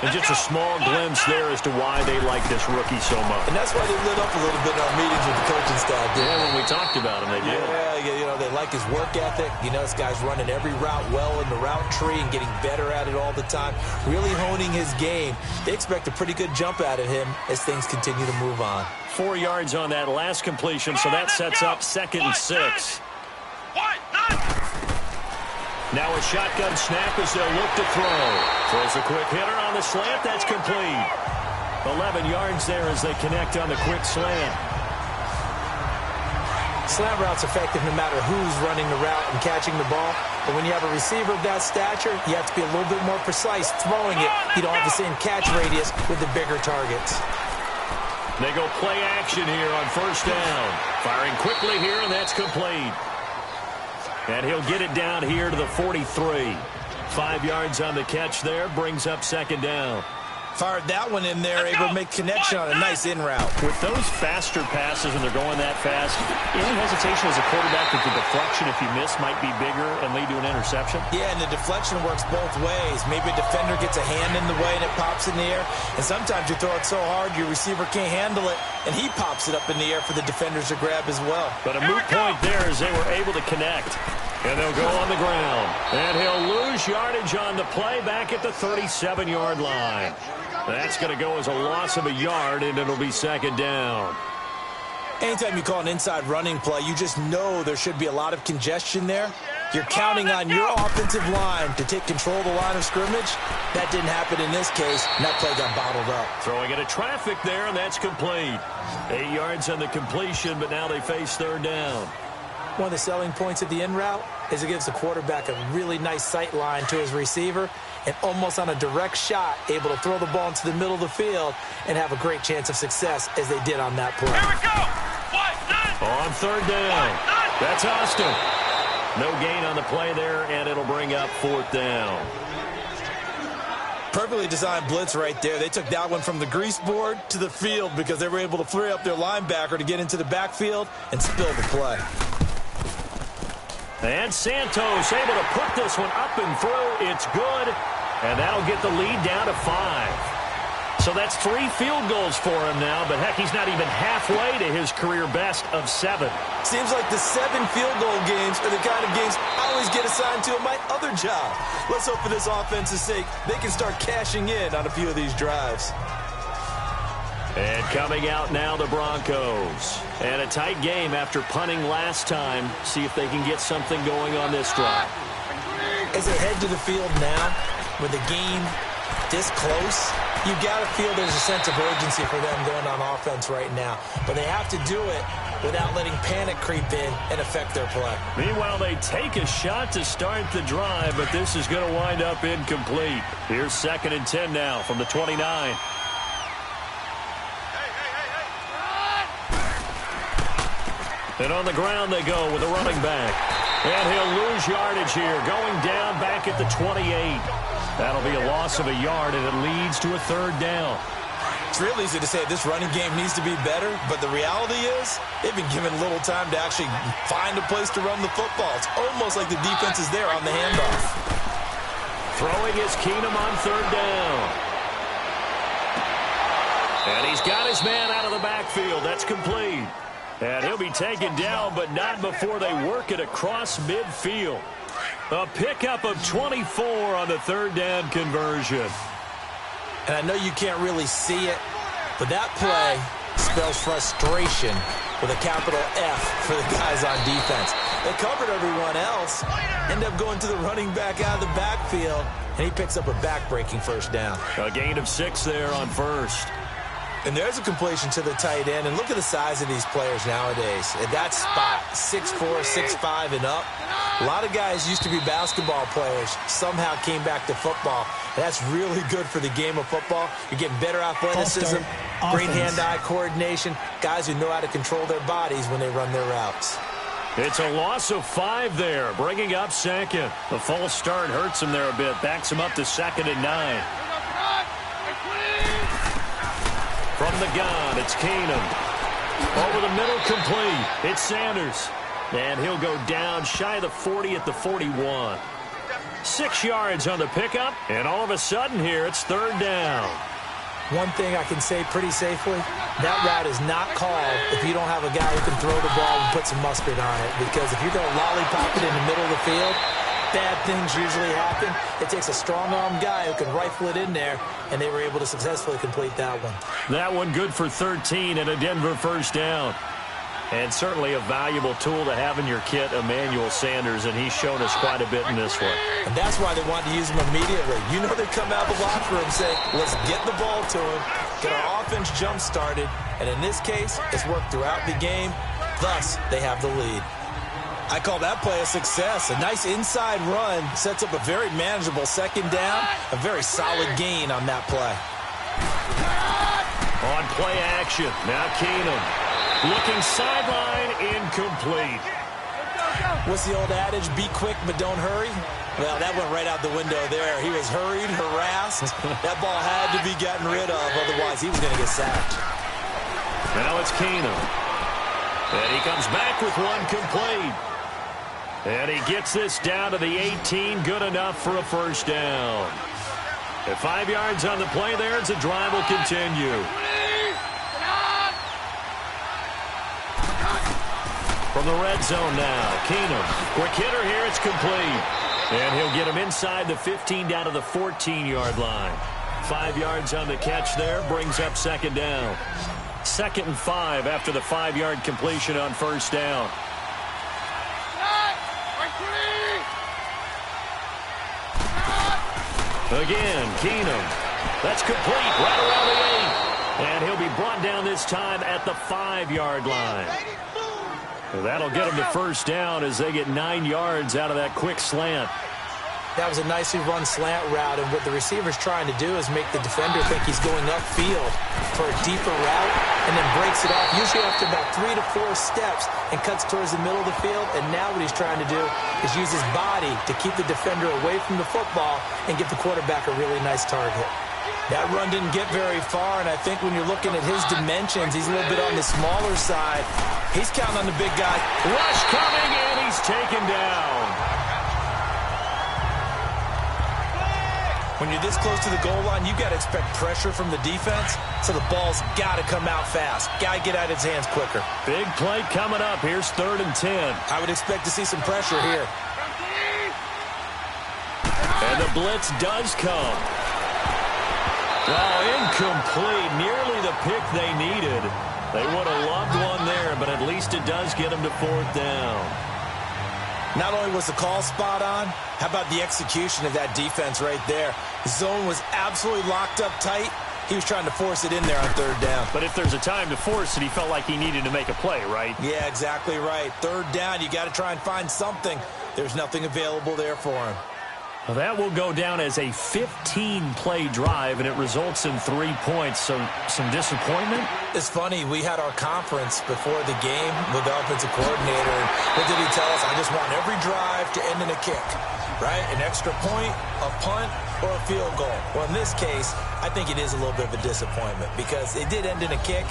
And just a small glimpse there as to why they like this rookie so much. And that's why they lit up a little bit in our meetings with the coaching staff. Yeah, when we talked about him, they did. Yeah, you know, they like his work ethic. You know, this guy's running every route well in the route tree and getting better at it all the time. Really honing his game. They expect a pretty good jump out of him as things continue to move on. 4 yards on that last completion, so that sets up 2nd and 6. Now a shotgun snap as they'll look to throw. Throws a quick hitter on the slant. That's complete. 11 yards there as they connect on the quick slant. Slant route's effective no matter who's running the route and catching the ball. But when you have a receiver of that stature, you have to be a little bit more precise throwing it. You don't have the same catch radius with the bigger targets. They go play action here on first down. Firing quickly here, and that's complete. And he'll get it down here to the 43. 5 yards on the catch there, brings up 2nd down. Fired that one in there, able to make connection on a nice in route. With those faster passes when they're going that fast, any hesitation as a quarterback that the deflection, if you miss, might be bigger and lead to an interception? Yeah, and the deflection works both ways. Maybe a defender gets a hand in the way and it pops in the air. And sometimes you throw it so hard your receiver can't handle it, and he pops it up in the air for the defenders to grab as well. But a moot point there as they were able to connect. And they'll go on the ground. And he'll lose yardage on the play back at the 37-yard line. That's going to go as a loss of a yard, and it'll be second down. Anytime you call an inside running play, you just know there should be a lot of congestion there. You're counting on your offensive line to take control of the line of scrimmage. That didn't happen in this case, and that play got bottled up. Throwing into traffic there, and that's complete. 8 yards on the completion, but now they face third down. One of the selling points of the in route is it gives the quarterback a really nice sight line to his receiver and almost on a direct shot able to throw the ball into the middle of the field and have a great chance of success as they did on that play. Here we go. On third down. That's Austin. No gain on the play there, and it'll bring up fourth down. Perfectly designed blitz right there. They took that one from the grease board to the field because they were able to free up their linebacker to get into the backfield and spill the play. And Santos able to put this one up and through. It's good, and that'll get the lead down to 5. So that's 3 field goals for him now, but heck, he's not even halfway to his career best of 7. Seems like the 7 field goal games are the kind of games I always get assigned to in my other job. Let's hope for this offense's sake they can start cashing in on a few of these drives. And coming out now, the Broncos. And a tight game after punting last time. See if they can get something going on this drive. As they head to the field now, with the game this close, you got to feel there's a sense of urgency for them going on offense right now. But they have to do it without letting panic creep in and affect their play. Meanwhile, they take a shot to start the drive, but this is going to wind up incomplete. Here's 2nd and 10 now from the 29. And on the ground they go with a running back. And he'll lose yardage here, going down back at the 28. That'll be a loss of a yard, and it leads to a third down. It's real easy to say this running game needs to be better, but the reality is they've been given little time to actually find a place to run the football. It's almost like the defense is there on the handoff. Throwing is Keenum on third down. And he's got his man out of the backfield. That's complete. And he'll be taken down, but not before they work it across midfield. A pickup of 24 on the third down conversion. And I know you can't really see it, but that play spells frustration with a capital F for the guys on defense. They covered everyone else, end up going to the running back out of the backfield, and he picks up a back-breaking first down. A gain of 6 there on first. And there's a completion to the tight end. And look at the size of these players nowadays. At that spot, 6'4", 6'5", and up. A lot of guys used to be basketball players, somehow came back to football. And that's really good for the game of football. You're getting better athleticism, great hand-eye coordination, guys who know how to control their bodies when they run their routes. It's a loss of 5 there, bringing up 2nd. The false start hurts him there a bit, backs him up to 2nd and 9. From the gun, it's Keenum. Over the middle, complete. It's Sanders. And he'll go down shy of the 40 at the 41. 6 yards on the pickup, and all of a sudden here, it's third down. One thing I can say pretty safely, that route is not called if you don't have a guy who can throw the ball and put some mustard on it. Because if you're going to lollipop it in the middle of the field, bad things usually happen. It takes a strong-arm guy who can rifle it in there, and they were able to successfully complete that one. That one good for 13 and a Denver first down. And certainly a valuable tool to have in your kit, Emmanuel Sanders, and he's shown us quite a bit in this one. And that's why they wanted to use him immediately. You know they come out of the locker room saying, let's get the ball to him, get our offense jump-started, and in this case, it's worked throughout the game. Thus, they have the lead. I call that play a success. A nice inside run sets up a very manageable second down, a very solid gain on that play. On play action, now Keenum. Looking sideline, incomplete. What's the old adage? Be quick, but don't hurry. Well, that went right out the window there. He was hurried, harassed. That ball had to be gotten rid of, otherwise he was going to get sacked. Now it's Keenum. And he comes back with one complete. And he gets this down to the 18, good enough for a first down. At 5 yards on the play there, the drive will continue. From the red zone now. Keenum, quick hitter here. It's complete. And he'll get him inside the 15 down to the 14-yard line. 5 yards on the catch there. Brings up second down. 2nd and 5 after the 5-yard completion on first down. Again, Keenum. That's complete right around the 8. And he'll be brought down this time at the 5-yard line. That'll get them to first down as they get 9 yards out of that quick slant. That was a nicely run slant route, and what the receiver's trying to do is make the defender think he's going upfield for a deeper route and then breaks it off, usually after about 3 to 4 steps, and cuts towards the middle of the field. And now what he's trying to do is use his body to keep the defender away from the football and give the quarterback a really nice target. That run didn't get very far, and I think when you're looking at his dimensions, he's a little bit on the smaller side. He's counting on the big guy. Rush coming, and he's taken down. When you're this close to the goal line, you've got to expect pressure from the defense, so the ball's got to come out fast. Got to get out of his hands quicker. Big play coming up. Here's 3rd and 10. I would expect to see some pressure here. And the blitz does come. Oh, incomplete. Nearly the pick they needed. They would have loved one there, but at least it does get them to 4th down. Not only was the call spot on, how about the execution of that defense right there? The zone was absolutely locked up tight. He was trying to force it in there on 3rd down. But if there's a time to force it, he felt like he needed to make a play, right? Yeah, exactly right. 3rd down, you got to try and find something. There's nothing available there for him. Well, that will go down as a 15-play drive, and it results in 3 points. So some disappointment? It's funny. We had our conference before the game with the offensive coordinator. And what did he tell us? I just want every drive to end in a kick, right? An extra point, a punt, or a field goal. Well, in this case, I think it is a little bit of a disappointment because it did end in a kick,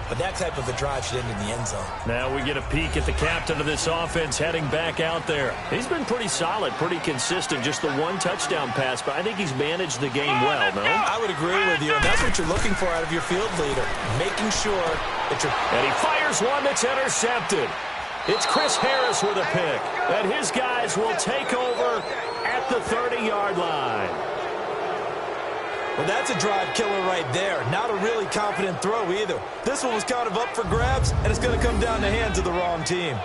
but that type of a drive should end in the end zone. Now we get a peek at the captain of this offense heading back out there. He's been pretty solid, pretty consistent, just the 1 touchdown pass, but I think he's managed the game well, no? I would agree with you, and that's what you're looking for out of your field leader, making sure that you're... And he fires one that's intercepted. It's Chris Harris with a pick, and his guys will take over at the 30-yard line. Well, that's a drive killer right there. Not a really confident throw either. This one was kind of up for grabs, and it's going to come down the hands of the wrong team.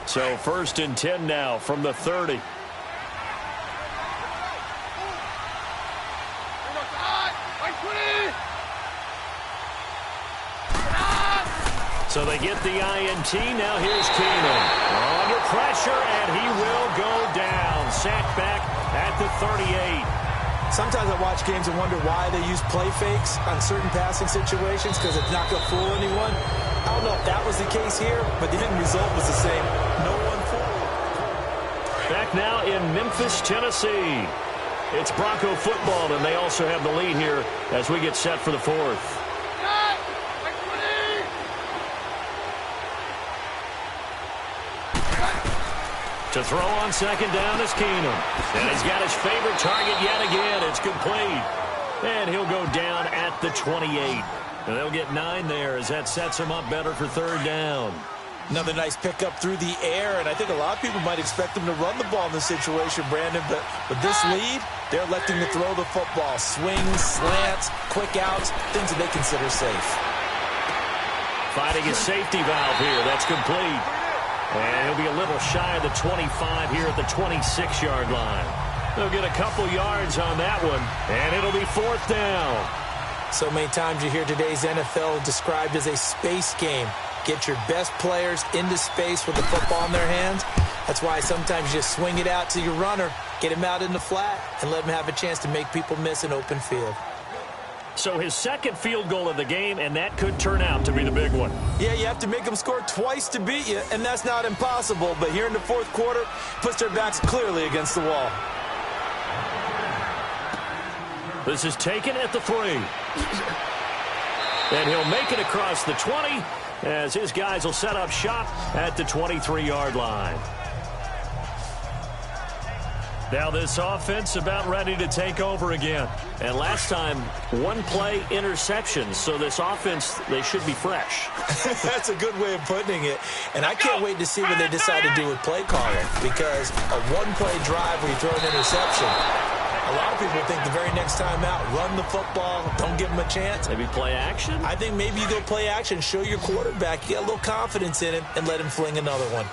So 1st and 10 now from the 30. So they get the INT. Now here's Keenum. Under pressure, and he will go down. Sacked back at the 38. Sometimes I watch games and wonder why they use play fakes on certain passing situations because it's not going to fool anyone. I don't know if that was the case here, but the end result was the same. No one fooled. Back now in Memphis, Tennessee. It's Bronco football, and they also have the lead here as we get set for the 4th. To throw on 2nd down is Keenum. And he's got his favorite target yet again. It's complete. And he'll go down at the 28. And they'll get 9 there as that sets him up better for 3rd down. Another nice pickup through the air, and I think a lot of people might expect them to run the ball in this situation, Brandon, but with this lead, they're electing to throw the football. Swings, slants, quick outs, things that they consider safe. Finding his safety valve here. That's complete. And he'll be a little shy of the 25 here at the 26-yard line. They'll get a couple yards on that one, and it'll be 4th down. So many times you hear today's NFL described as a space game. Get your best players into space with the football in their hands. That's why sometimes you just swing it out to your runner, get him out in the flat, and let him have a chance to make people miss an open field. So his 2nd field goal of the game, and that could turn out to be the big one. Yeah, you have to make them score twice to beat you, and that's not impossible. But here in the 4th quarter, puts their backs clearly against the wall. This is taken at the 3. And he'll make it across the 20 as his guys will set up shop at the 23-yard line. Now this offense about ready to take over again. And last time, one play interception. So this offense, they should be fresh. That's a good way of putting it. And I can't wait to see what they decide to do with play calling. Because a one-play drive where you throw an interception, a lot of people think the very next time out, run the football, don't give them a chance. Maybe play action? I think maybe you go play action, show your quarterback, you get a little confidence in him, and let him fling another one.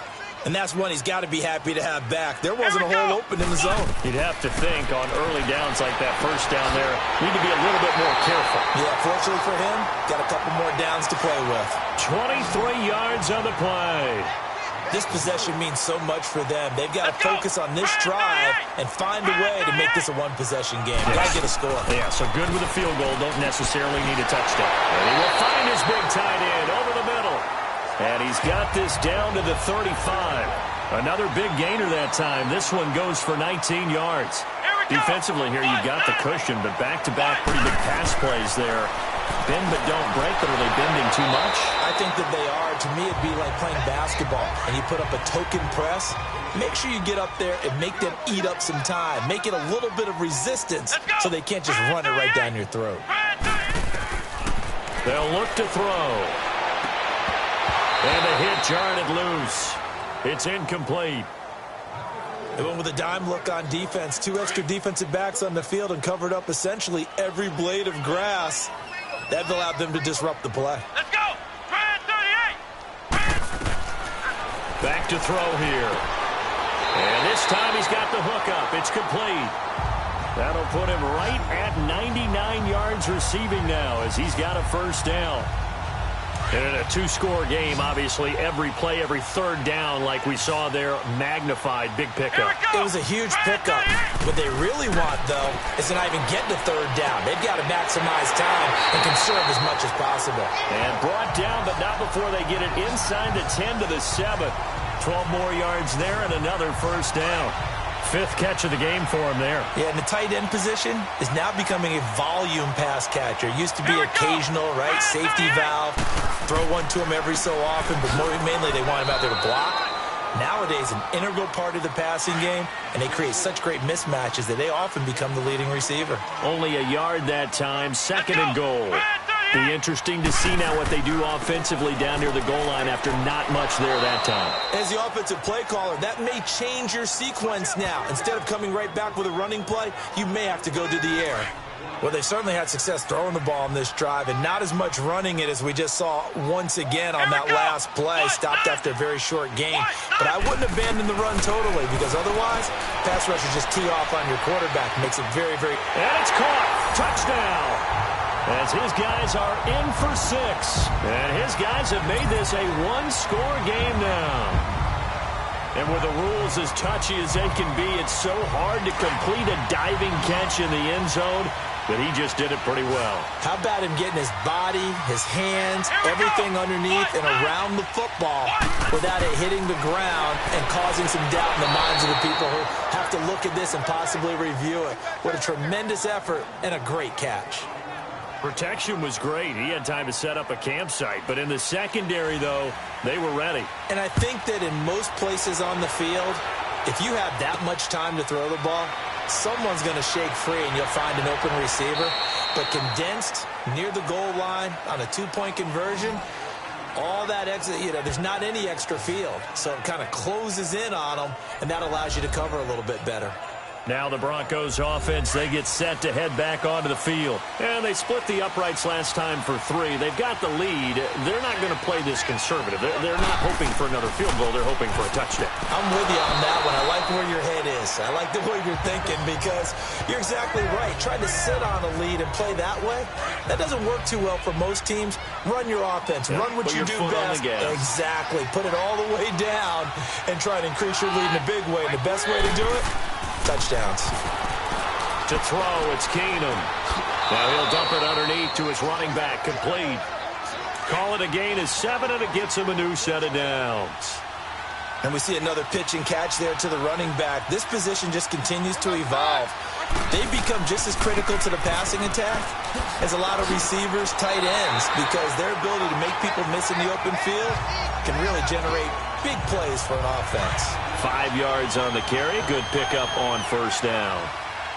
And that's one he's got to be happy to have back. There wasn't a hole open in the zone. You'd have to think on early downs like that first down there, need to be a little bit more careful. Yeah, fortunately for him, got a couple more downs to play with. 23 yards on the play. This possession means so much for them. They've got to focus on this drive and find a way to make this a one-possession game. Got to get a score. Yeah, so good with a field goal. Don't necessarily need a touchdown. And he will find his big tight end over the middle. And he's got this down to the 35. Another big gainer that time. This one goes for 19 yards. Defensively here, you've got the cushion, but back-to-back pretty big pass plays there. Bend but don't break, but are they bending too much? I think that they are. To me, it'd be like playing basketball, and you put up a token press. Make sure you get up there and make them eat up some time. Make it a little bit of resistance so they can't just run it right down your throat. They'll look to throw. And the hit jarred it loose. It's incomplete. They went with a dime look on defense. 2 extra defensive backs on the field and covered up essentially every blade of grass. That allowed them to disrupt the play. Let's go! Try 38! Back to throw here. And this time he's got the hook up. It's complete. That'll put him right at 99 yards receiving now as he's got a first down. And in a 2-score game, obviously, every play, every third down, like we saw there, magnified, big pickup. It was a huge pickup. What they really want, though, is to not even get to third down. They've got to maximize time and conserve as much as possible. And brought down, but not before they get it inside the 10 to the 7. 12 more yards there and another first down. 5th catch of the game for him there. Yeah, and the tight end position is now becoming a volume pass catcher. It used to be occasional, right? Safety valve. Throw one to him every so often, but mainly they want him out there to block. Nowadays, an integral part of the passing game, and they create such great mismatches that they often become the leading receiver. Only a yard that time, 2nd and goal. Be interesting to see now what they do offensively down near the goal line after not much there that time. As the offensive play caller, that may change your sequence now. Instead of coming right back with a running play, you may have to go to the air. Well, they certainly had success throwing the ball on this drive and not as much running it as we just saw once again on that last play, stopped after a very short gain. But I wouldn't abandon the run totally because otherwise, pass rushers just tee off on your quarterback. Makes it very, very... And it's caught. Touchdown. As his guys are in for 6. And his guys have made this a 1-score game now. And with the rules as touchy as they can be, it's so hard to complete a diving catch in the end zone, but he just did it pretty well. How about him getting his body, his hands, everything underneath and around the football without it hitting the ground and causing some doubt in the minds of the people who have to look at this and possibly review it. What a tremendous effort and a great catch. Protection was great. He had time to set up a campsite. But in the secondary, though, they were ready. And I think that in most places on the field, if you have that much time to throw the ball, someone's going to shake free and you'll find an open receiver. But condensed near the goal line on a 2-point conversion, all that exit, there's not any extra field. So it kind of closes in on them, and that allows you to cover a little bit better. Now the Broncos offense, they get set to head back onto the field. And they split the uprights last time for 3. They've got the lead. They're not going to play this conservative. They're not hoping for another field goal. They're hoping for a touchdown. I'm with you on that one. I like where your head is. I like the way you're thinking because you're exactly right. Trying to sit on a lead and play that way, that doesn't work too well for most teams. Run your offense. Yeah, run what you do best. Exactly. Put it all the way down and try to increase your lead in a big way. And the best way to do it, touchdowns. To throw, it's Keenum. Now he'll dump it underneath to his running back, complete. Call it a gain of 7, and it gets him a new set of downs. And we see another pitch and catch there to the running back. This position just continues to evolve. They become just as critical to the passing attack as a lot of receivers, tight ends, because their ability to make people miss in the open field can really generate big plays for an offense. 5 yards on the carry. Good pickup on first down.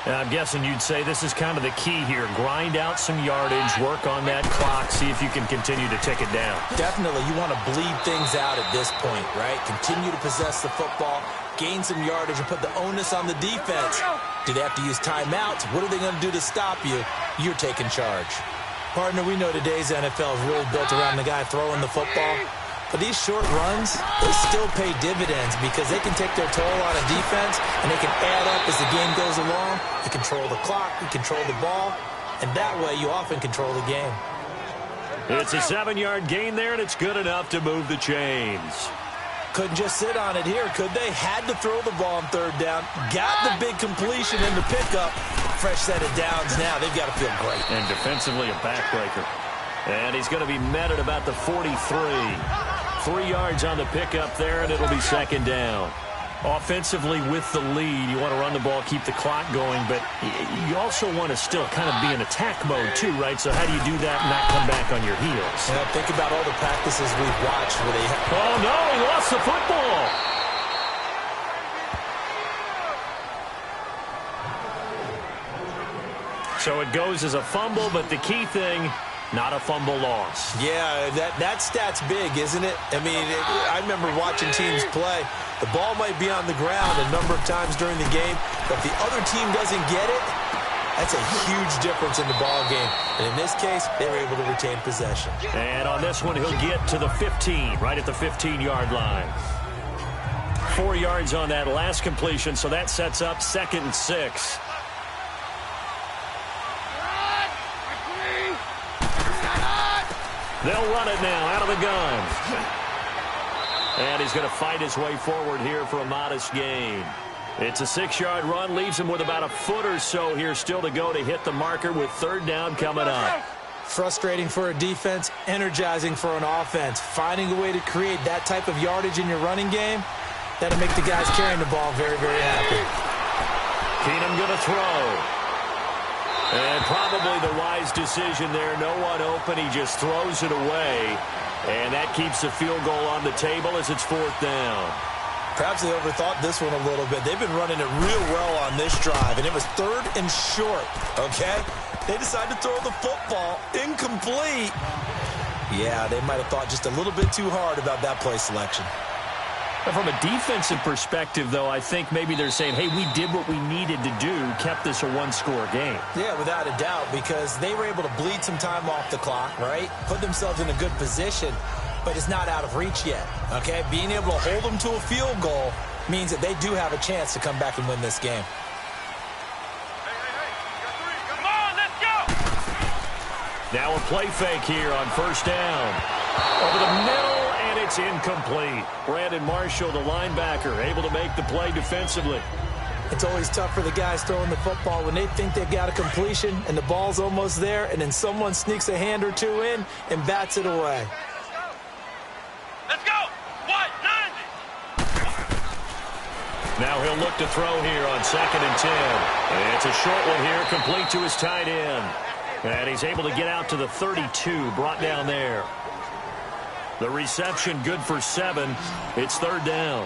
And I'm guessing you'd say this is kind of the key here. Grind out some yardage, work on that clock, see if you can continue to tick it down. Definitely. You want to bleed things out at this point, right? Continue to possess the football, gain some yardage, and put the onus on the defense. Do they have to use timeouts? What are they going to do to stop you? You're taking charge. Partner, we know today's NFL is really built around the guy throwing the football. But these short runs, they still pay dividends because they can take their toll on a defense and they can add up as the game goes along. You control the clock, you control the ball, and that way you often control the game. It's a 7-yard gain there, and it's good enough to move the chains. Couldn't just sit on it here, could they? Had to throw the ball on third down. Got the big completion in the pickup. Fresh set of downs now. They've got to feel great. And defensively a backbreaker. And he's going to be met at about the 43. 3 yards on the pickup there, and it'll be second down. Offensively with the lead, you want to run the ball, keep the clock going, but you also want to still kind of be in attack mode too, right? So how do you do that and not come back on your heels? Yeah, think about all the practices we've watched where they... Oh, no, he lost the football. So it goes as a fumble, but the key thing... not a fumble loss. Yeah, that stat's big, isn't it? I mean, I remember watching teams play. The ball might be on the ground a number of times during the game, but if the other team doesn't get it, that's a huge difference in the ball game. And in this case, they were able to retain possession. And on this one, he'll get to the 15, right at the 15-yard line. 4 yards on that last completion, so that sets up 2nd and 6. They'll run it now out of the gun. And he's going to fight his way forward here for a modest gain. It's a 6-yard run, leaves him with about a foot or so here still to go to hit the marker with third down coming up. Frustrating for a defense, energizing for an offense. Finding a way to create that type of yardage in your running game, that'll make the guys carrying the ball very, very happy. Keenum going to throw. And probably the wise decision there. No one open. He just throws it away. And that keeps the field goal on the table as it's 4th down. Perhaps they overthought this one a little bit. They've been running it real well on this drive, and it was 3rd and short, okay? They decided to throw the football incomplete. Yeah, they might have thought just a little bit too hard about that play selection. From a defensive perspective, though, I think maybe they're saying, hey, we did what we needed to do, kept this a one-score game. Yeah, without a doubt, because they were able to bleed some time off the clock, right? Put themselves in a good position, but it's not out of reach yet, okay? Being able to hold them to a field goal means that they do have a chance to come back and win this game. Come on, let's go! Now a play fake here on first down. Over the middle, and it's incomplete. Brandon Marshall, the linebacker, able to make the play defensively. It's always tough for the guys throwing the football when they think they've got a completion and the ball's almost there, and then someone sneaks a hand or two in and bats it away. Let's go! What? 90! Now he'll look to throw here on 2nd and 10. It's a short one here, complete to his tight end. And he's able to get out to the 32, brought down there. The reception good for 7. It's 3rd down.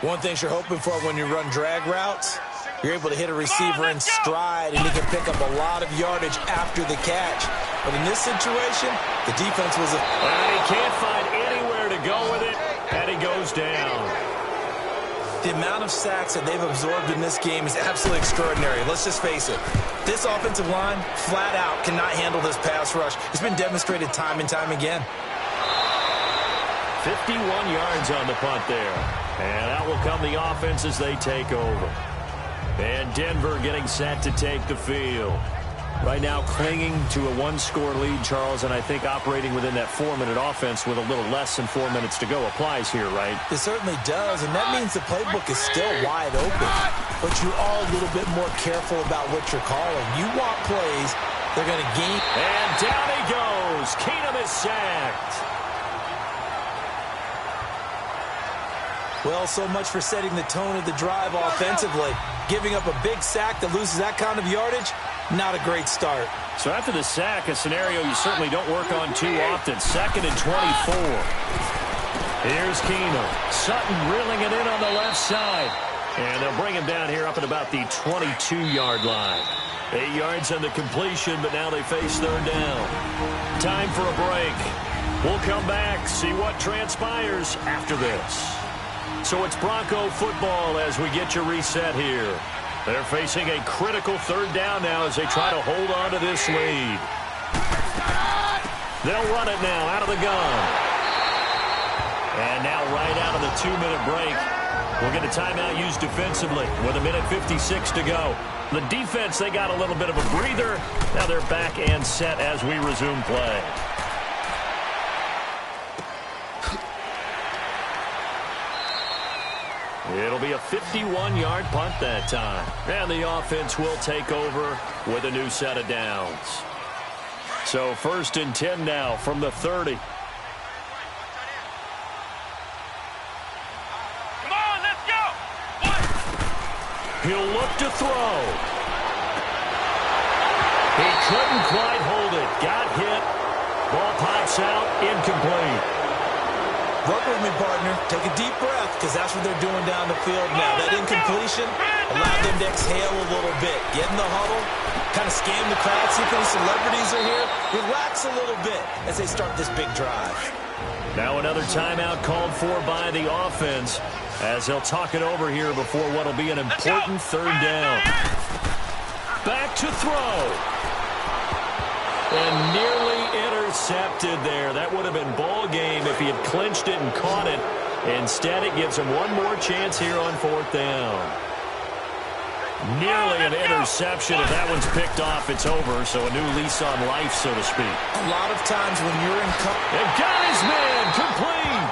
One thing you're hoping for when you run drag routes, you're able to hit a receiver in stride and he can pick up a lot of yardage after the catch. But in this situation, the defense was and he can't find anywhere to go with it, and he goes down. The amount of sacks that they've absorbed in this game is absolutely extraordinary. Let's just face it. This offensive line, flat out, cannot handle this pass rush. It's been demonstrated time and time again. 51 yards on the punt there. And out will come the offense as they take over. And Denver getting set to take the field. Right now clinging to a one-score lead, Charles, and I think operating within that 4-minute offense with a little less than 4 minutes to go applies here, right? It certainly does, and that means the playbook is still wide open. But you are a little bit more careful about what you're calling. You want plays, they're going to gain. And down he goes. Keenum is sacked. Well, so much for setting the tone of the drive offensively. Giving up a big sack that loses that kind of yardage, not a great start. So after the sack, a scenario you certainly don't work on too often. 2nd and 24. Here's Keenum. Sutton reeling it in on the left side. And they'll bring him down here up at about the 22-yard line. 8 yards on the completion, but now they face third down. Time for a break. We'll come back, see what transpires after this. So it's Bronco football as we get you reset here. They're facing a critical third down now as they try to hold on to this lead. They'll run it now out of the gun. And now right out of the 2-minute break, we'll get a timeout used defensively with 1:56 to go. The defense, they got a little bit of a breather. Now they're back and set as we resume play. It'll be a 51-yard punt that time. And the offense will take over with a new set of downs. So 1st and 10 now from the 30. Come on, let's go. He'll look to throw. He couldn't quite hold it. Got hit. Ball pops out. Incomplete. Work with me, partner. Take a deep breath, because that's what they're doing down the field now. That incompletion allowed them to exhale a little bit. Get in the huddle, kind of scan the crowd, see if any celebrities are here. Relax a little bit as they start this big drive. Now another timeout called for by the offense as they'll talk it over here before what will be an important third down. Back to throw. And nearly intercepted there. That would have been ball game if he had clinched it and caught it. Instead, it gives him one more chance here on 4th down. Nearly an interception. If that one's picked off, it's over. So a new lease on life, so to speak. A lot of times when you're in... And got his man complete.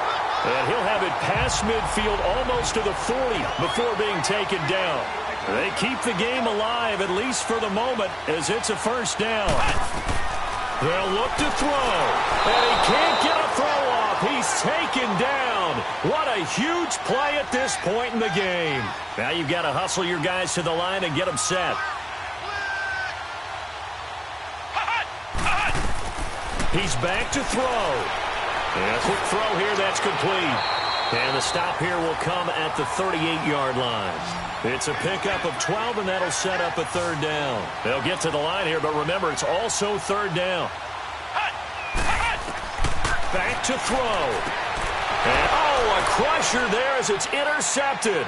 And he'll have it past midfield almost to the 40 before being taken down. They keep the game alive, at least for the moment, as it's a 1st down. They'll look to throw, and he can't get a throw off. He's taken down. What a huge play at this point in the game. Now you've got to hustle your guys to the line and get them set. He's back to throw. And a quick throw here, that's complete. And the stop here will come at the 38-yard line. It's a pickup of 12, and that'll set up a third down. They'll get to the line here, but remember, it's also third down. Back to throw. And, a crusher there as it's intercepted.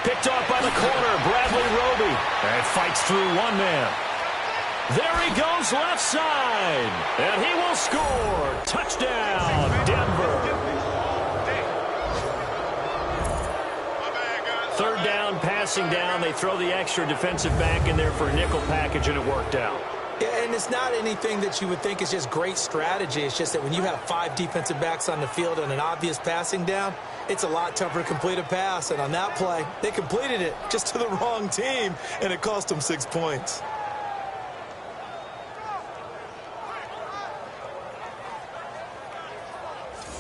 Picked off by the corner, Bradley Roby. And fights through one man. There he goes left side. And he will score. Touchdown, Denver. Third down, passing down. They throw the extra defensive back in there for a nickel package, and it worked out. Yeah, and it's not anything that you would think is just great strategy. It's just that when you have 5 defensive backs on the field and an obvious passing down, it's a lot tougher to complete a pass. And on that play, they completed it just to the wrong team, and it cost them 6 points.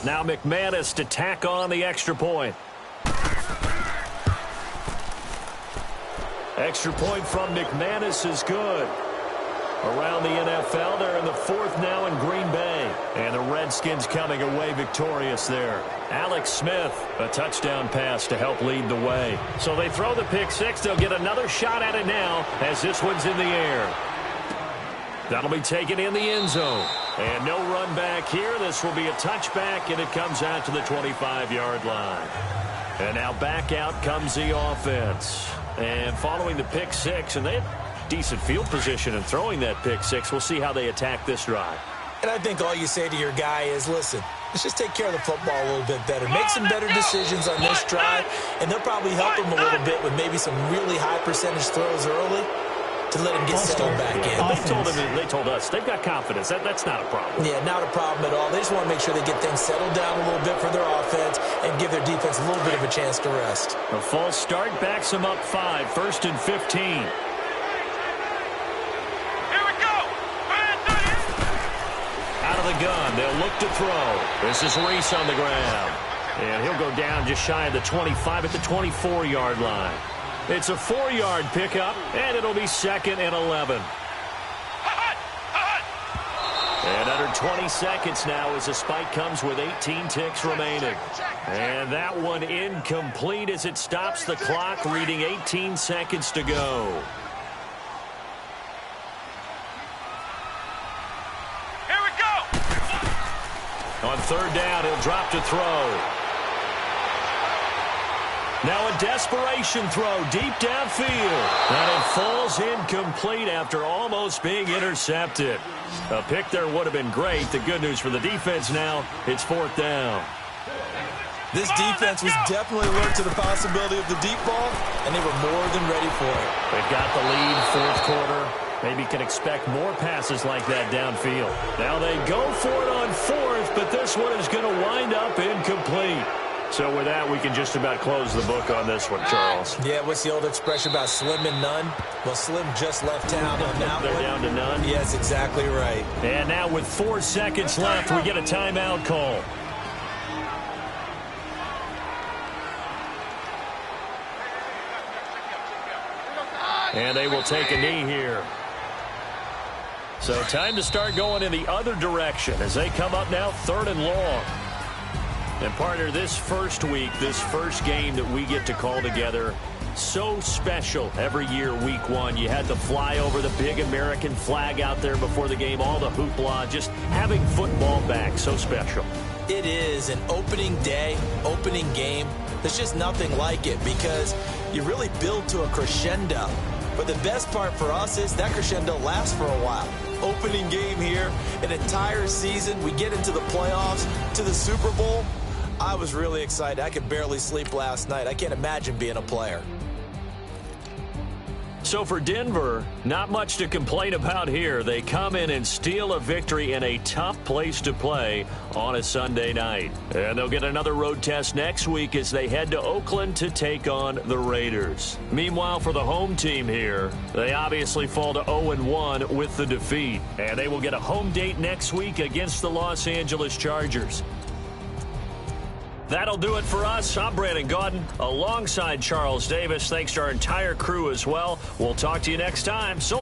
Now McManus to tack on the extra point. Extra point from McManus is good. Around the NFL, they're in the 4th now in Green Bay. And the Redskins coming away victorious there. Alex Smith, a touchdown pass to help lead the way. So they throw the pick 6. They'll get another shot at it now as this one's in the air. That'll be taken in the end zone. And no run back here. This will be a touchback, and it comes out to the 25-yard line. And now back out comes the offense. And following the pick 6, and they had decent field position in throwing that pick 6. We'll see how they attack this drive. And I think all you say to your guy is, listen, let's just take care of the football a little bit better. Make some better decisions on this drive, and they'll probably help him a little bit with maybe some really high percentage throws early to let him get settled back in. They told us they've got confidence. That's not a problem. Yeah, not a problem at all. They just want to make sure they get things settled down a little bit for their offense and give their defense a little bit of a chance to rest. A false start backs them up 5, 1st and 15. Here we go. Out of the gun, they'll look to throw. This is Reese on the ground. And he'll go down just shy of the 25 at the 24-yard line. It's a 4-yard pickup, and it'll be 2nd and 11. And under 20 seconds now as the spike comes with 18 ticks remaining. And that one incomplete as it stops the clock, reading 18 seconds to go. Here we go. On third down, he'll drop to throw. Now a desperation throw deep downfield. And it falls incomplete after almost being intercepted. A pick there would have been great. The good news for the defense now, it's fourth down. This defense was definitely alert to the possibility of the deep ball, and they were more than ready for it. They've got the lead, fourth quarter. Maybe can expect more passes like that downfield. Now they go for it on fourth, but this one is going to wind up incomplete. So with that, we can just about close the book on this one, Charles. Yeah, what's the old expression about slim and none? Well, Slim just left town on that They're one. down to none? Yes, exactly right. And now with 4 seconds left, we get a timeout call. And they will take a knee here. So time to start going in the other direction as they come up now third and long. And partner, this first week, this first game that we get to call together, so special every year, week one. You had to fly over the big American flag out there before the game, all the hoopla, just having football back, so special. It is an opening day, opening game. There's just nothing like it because you really build to a crescendo. But the best part for us is that crescendo lasts for a while. Opening game here, an entire season. We get into the playoffs, to the Super Bowl. I was really excited. I could barely sleep last night. I can't imagine being a player. So for Denver, not much to complain about here. They come in and steal a victory in a tough place to play on a Sunday night. And they'll get another road test next week as they head to Oakland to take on the Raiders. Meanwhile, for the home team here, they obviously fall to 0-1 with the defeat. And they will get a home date next week against the Los Angeles Chargers. That'll do it for us. I'm Brandon Gaudin alongside Charles Davis. Thanks to our entire crew as well. We'll talk to you next time. So